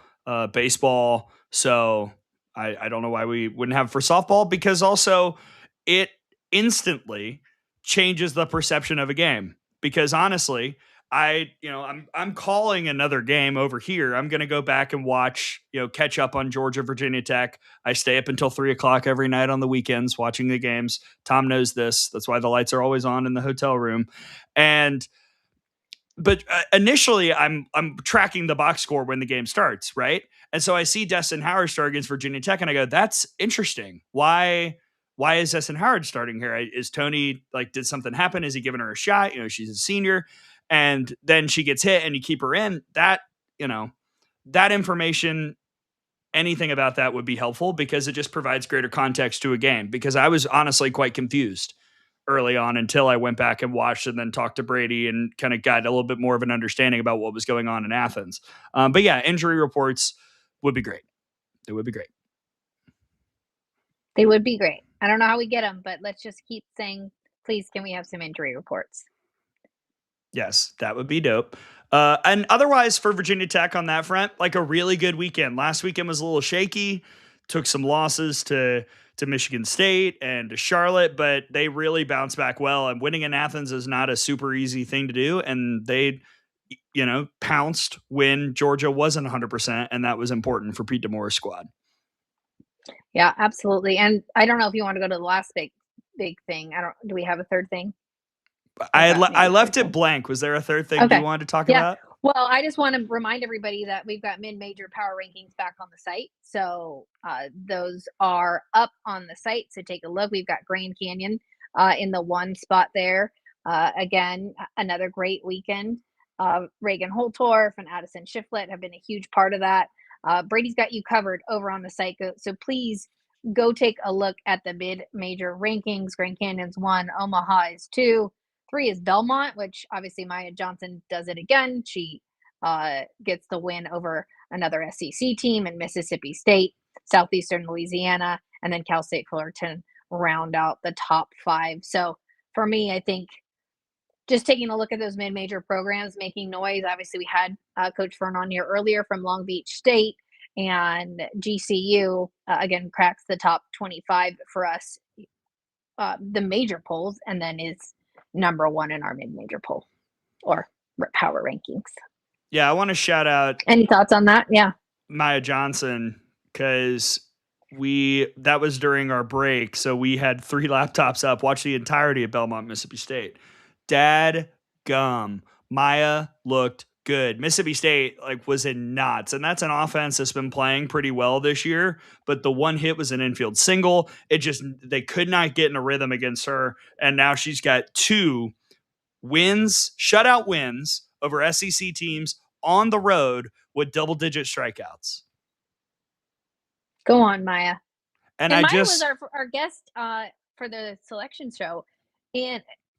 baseball. So I don't know why we wouldn't have it for softball, because also it instantly changes the perception of a game. Because honestly, I'm calling another game over here. I'm going to go back and watch, catch up on Georgia, Virginia Tech. I stay up until 3:00 every night on the weekends watching the games. Tom knows this. That's why the lights are always on in the hotel room. But initially, I'm tracking the box score when the game starts, right? And so I see Destin Howard start against Virginia Tech, and I go, "That's interesting. Why is Destin Howard starting here? Is Tony, did something happen? Is he giving her a shot? She's a senior, and then she gets hit, and you keep her in. That that information, anything about that would be helpful, because it just provides greater context to a game. Because I was honestly quite confused early on until I went back and watched and then talked to Brady and kind of got a little bit more of an understanding about what was going on in Athens. But yeah, injury reports would be great. It would be great. They would be great. I don't know how we get them, but let's just keep saying, please, can we have some injury reports? Yes, that would be dope. And otherwise for Virginia Tech on that front, a really good weekend. Last weekend was a little shaky, took some losses to Michigan State and to Charlotte, but they really bounced back well. And winning in Athens is not a super easy thing to do. And they, pounced when Georgia wasn't 100%, and that was important for Pete DeMora's squad. Yeah, absolutely. And I don't know if you want to go to the last big thing. Do we have a third thing? I left it blank. Was there a third thing you wanted to talk about? Well, I just want to remind everybody that we've got mid-major power rankings back on the site. So those are up on the site. So take a look. We've got Grand Canyon in the one spot there. Again, another great weekend. Reagan Holtorf and Addison Shiflett have been a huge part of that. Brady's got you covered over on the site. So please go take a look at the mid-major rankings. Grand Canyon's 1, Omaha is 2. 3 is Belmont, which obviously Maya Johnson does it again. She gets the win over another SEC team in Mississippi State, Southeastern Louisiana, and then Cal State Fullerton round out the top 5. So for me, I think just taking a look at those mid-major programs making noise. Obviously, we had Coach Fern on here earlier from Long Beach State, and GCU, again, cracks the top 25 for us, the major polls, and then is number 1 in our mid-major poll or power rankings. Yeah, I want to shout out. Any thoughts on that? Yeah. Maya Johnson, because that was during our break. So we had 3 laptops up, watched the entirety of Belmont, Mississippi State. Dad gum. Maya looked good. Mississippi State was in knots, and that's an offense that's been playing pretty well this year, but the one hit was an infield single. They could not get in a rhythm against her, and now she's got 2 wins, shutout wins over SEC teams on the road with double-digit strikeouts. Go on, Maya. And Maya was our guest for the selection show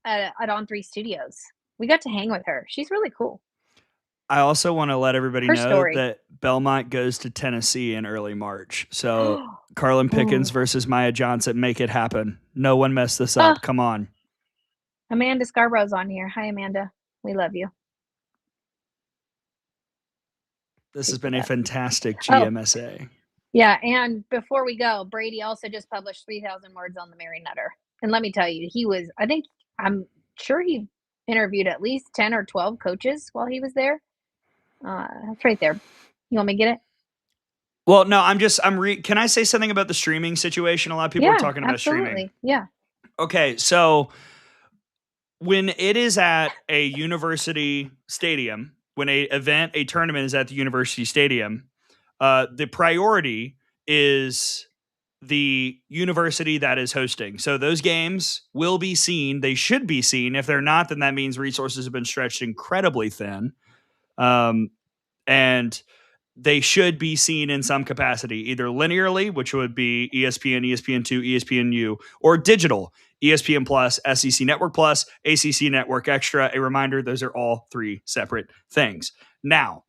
at On 3 Studios. We got to hang with her. She's really cool. I also want to let everybody know that Belmont goes to Tennessee in early March. So Carlin Pickens versus Maya Johnson, make it happen. No one messed this up. Come on. Amanda Scarborough's on here. Hi, Amanda. We love you. This has been a fantastic GMSA. Yeah, and before we go, Brady also just published 3,000 words on the Mary Nutter. And let me tell you, I'm sure he interviewed at least 10 or 12 coaches while he was there. That's right there. You want me to get it? Well, no, can I say something about the streaming situation? A lot of people are talking about streaming. Yeah. Okay, so when it is at a university stadium, when a tournament is at the university stadium, the priority is the university that is hosting. So those games will be seen. They should be seen. If they're not, then that means resources have been stretched incredibly thin. And they should be seen in some capacity, either linearly, which would be ESPN, ESPN2, ESPNU, or digital, ESPN Plus, SEC Network Plus, ACC Network Extra. A reminder, those are all 3 separate things. Now,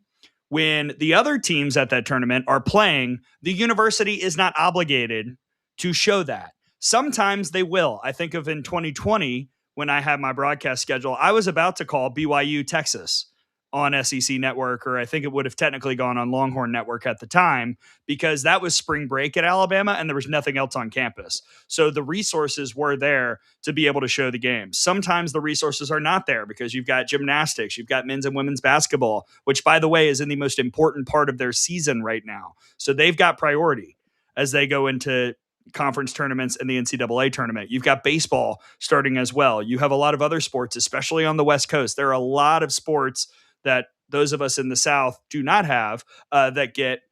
when the other teams at that tournament are playing, the university is not obligated to show that. Sometimes they will. I think of in 2020, when I had my broadcast schedule, I was about to call BYU Texas. on SEC Network, or I think it would have technically gone on Longhorn Network at the time, because that was spring break at Alabama and there was nothing else on campus. So the resources were there to be able to show the games. Sometimes the resources are not there because you've got gymnastics, you've got men's and women's basketball, which, by the way, is in the most important part of their season right now. So they've got priority as they go into conference tournaments and the NCAA tournament. You've got baseball starting as well. You have a lot of other sports, especially on the West Coast. There are a lot of sports that those of us in the South do not have that get,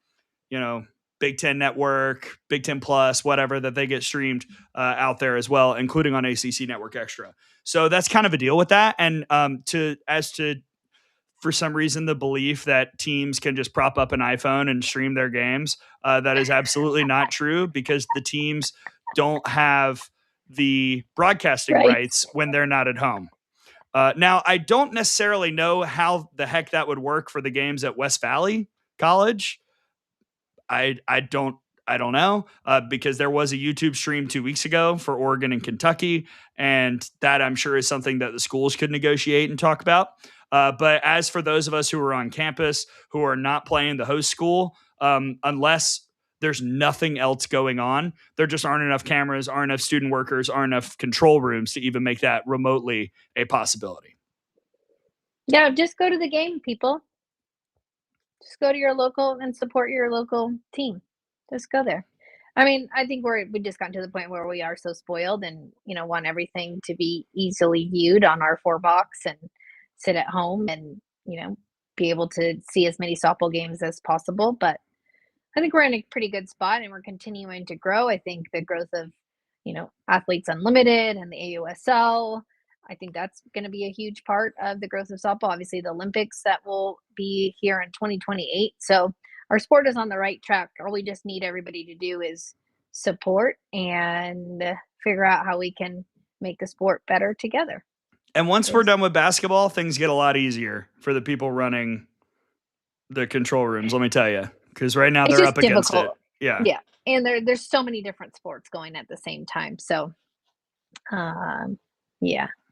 Big Ten Network, Big Ten Plus, whatever, that they get streamed out there as well, including on ACC Network Extra. So that's kind of a deal with that. And for some reason, the belief that teams can just prop up an iPhone and stream their games, that is absolutely not true, because the teams don't have the broadcasting rights when they're not at home. Now, I don't necessarily know how the heck that would work for the games at West Valley College. I don't know, because there was a YouTube stream 2 weeks ago for Oregon and Kentucky, and that I'm sure is something that the schools could negotiate and talk about. But as for those of us who are on campus who are not playing the host school, unless there's nothing else going on, there just aren't enough cameras, aren't enough student workers, aren't enough control rooms to even make that remotely a possibility. Yeah, just go to the game, people. Just go to your local and support your local team. Just go there. I mean, I think we just gotten to the point where we are so spoiled and, want everything to be easily viewed on our 4-box and sit at home and, be able to see as many softball games as possible. But I think we're in a pretty good spot and we're continuing to grow. I think the growth of, Athletes Unlimited and the AUSL, I think that's going to be a huge part of the growth of softball. Obviously, the Olympics that will be here in 2028. So our sport is on the right track. All we just need everybody to do is support and figure out how we can make the sport better together. And once we're done with basketball, things get a lot easier for the people running the control rooms, let me tell you, because right now they're up against it. Yeah. And there's so many different sports going at the same time. So,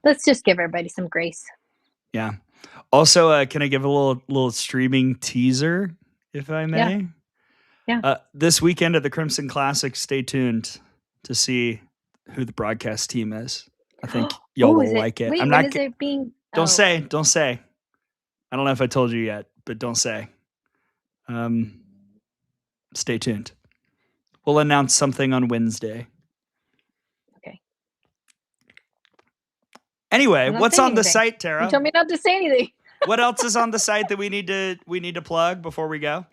let's just give everybody some grace. Yeah. Also, can I give a little streaming teaser, if I may? Yeah. This weekend at the Crimson Classic, stay tuned to see who the broadcast team is. I think y'all will like it. Wait, I'm when not. is it being? Don't say. I don't know if I told you yet, but don't say. Stay tuned. We'll announce something on Wednesday. Okay. Anyway, what's on the site, Tara? You told me not to say anything. What else is on the site that we need to plug before we go?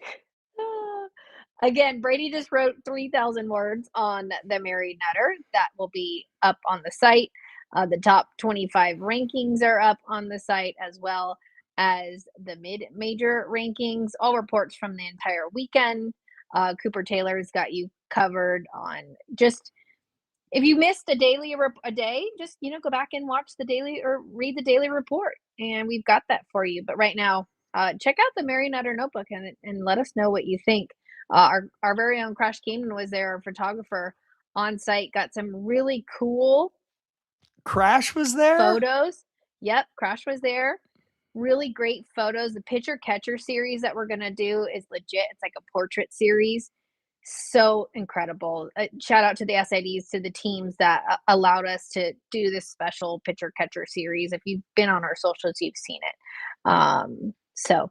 Again, Brady just wrote 3,000 words on the Mary Nutter. That will be up on the site. The top 25 rankings are up on the site, as well as the mid-major rankings. All reports from the entire weekend. Cooper Taylor's got you covered on just, if you missed a day, just, go back and watch the daily or read the daily report. And we've got that for you. But right now, check out the Mary Nutter notebook and let us know what you think. Our very own Crash Keenan was there, our photographer on site, got some really cool. Crash was there? Photos. Yep, Crash was there. Really great photos. The pitcher catcher series that we're going to do is legit. It's like a portrait series. So incredible. Shout out to the SIDs, to the teams that allowed us to do this special pitcher catcher series. If you've been on our socials, you've seen it. So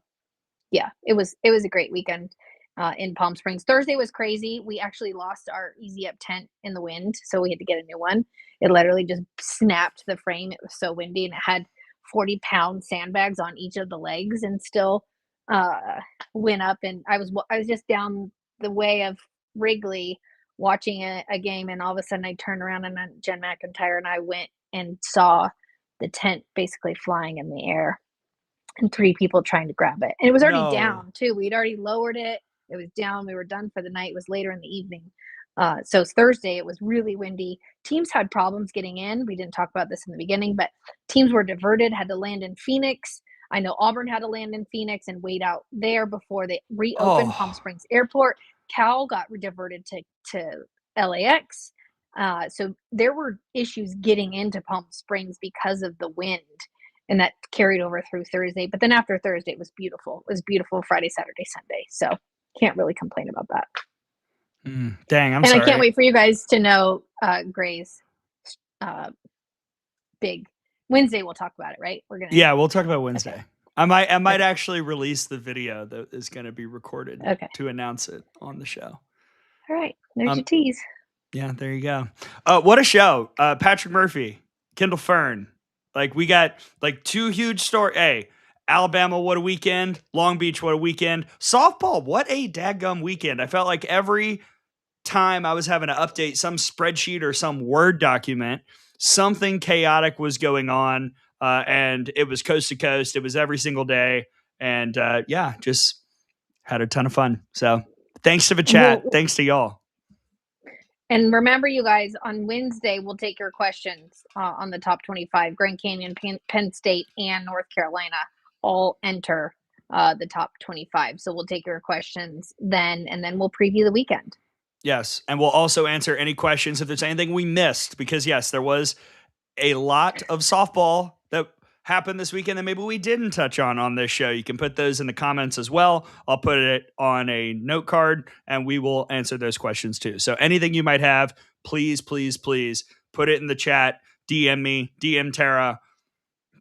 yeah, it was a great weekend in Palm Springs. Thursday was crazy. We actually lost our Easy Up tent in the wind, so we had to get a new one. It literally just snapped the frame. It was so windy, and it had 40-pound sandbags on each of the legs, and still went up. And I was just down the way of Wrigley watching a game, and all of a sudden I turned around, and Jen McIntyre and I went and saw the tent basically flying in the air and 3 people trying to grab it. And it was already down too. We'd already lowered it. It was down. We were done for the night. It was later in the evening. So Thursday, it was really windy. Teams had problems getting in. We didn't talk about this in the beginning, but teams were diverted, had to land in Phoenix. I know Auburn had to land in Phoenix and wait out there before they reopened Palm Springs Airport. Cal got diverted to LAX. So there were issues getting into Palm Springs because of the wind. and that carried over through Thursday. But then after Thursday, it was beautiful. It was beautiful Friday, Saturday, Sunday. So can't really complain about that. Dang, I'm and sorry. I can't wait for you guys to know Gray's big Wednesday. We'll talk about it, right? We'll talk about Wednesday. Okay. I might actually release the video that is going to be recorded to announce it on the show. All right, there's your tease. Yeah, there you go. What a show! Patrick Murphy, Kendall Fern. Like, we got like 2 huge stories. Hey, Alabama, what a weekend! Long Beach, what a weekend! Softball, what a dadgum weekend! I felt like every time I was having to update some spreadsheet or some Word document, something chaotic was going on, and it was coast to coast. It was every single day, and just had a ton of fun. So thanks to the chat. Thanks to y'all. And remember, you guys, on Wednesday, we'll take your questions on the top 25. Grand Canyon, Penn State, and North Carolina all enter the top 25. So we'll take your questions then, and then we'll preview the weekend. Yes, and we'll also answer any questions if there's anything we missed, because, yes, there was a lot of softball that happened this weekend that maybe we didn't touch on this show. You can put those in the comments as well. I'll put it on a note card, and we will answer those questions too. So anything you might have, please, please, please put it in the chat. DM me, DM Tara.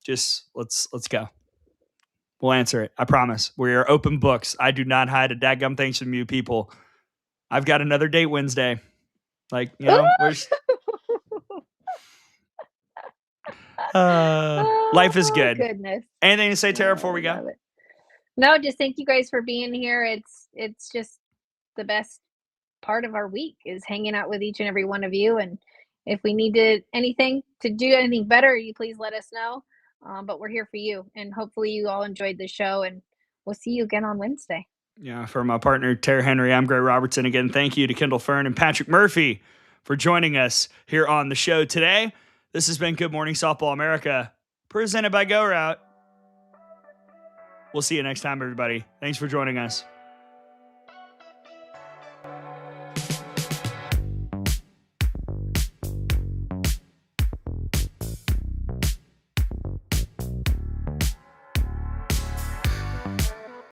Just let's go. We'll answer it. I promise. We are open books. I do not hide a dadgum things from you people. I've got another date Wednesday. Life is good. Goodness. Anything to say, Tara, before we go? No, just thank you guys for being here. It's just the best part of our week is hanging out with each and every one of you. And if we need to do anything better, you please let us know. But we're here for you, and hopefully you all enjoyed the show, and we'll see you again on Wednesday. Yeah, for my partner, Henry, I'm Gray Robertson. Again, thank you to Kendall Fern and Patrick Murphy for joining us here on the show today. This has been Good Morning Softball America, presented by GoRout. We'll see you next time, everybody. Thanks for joining us.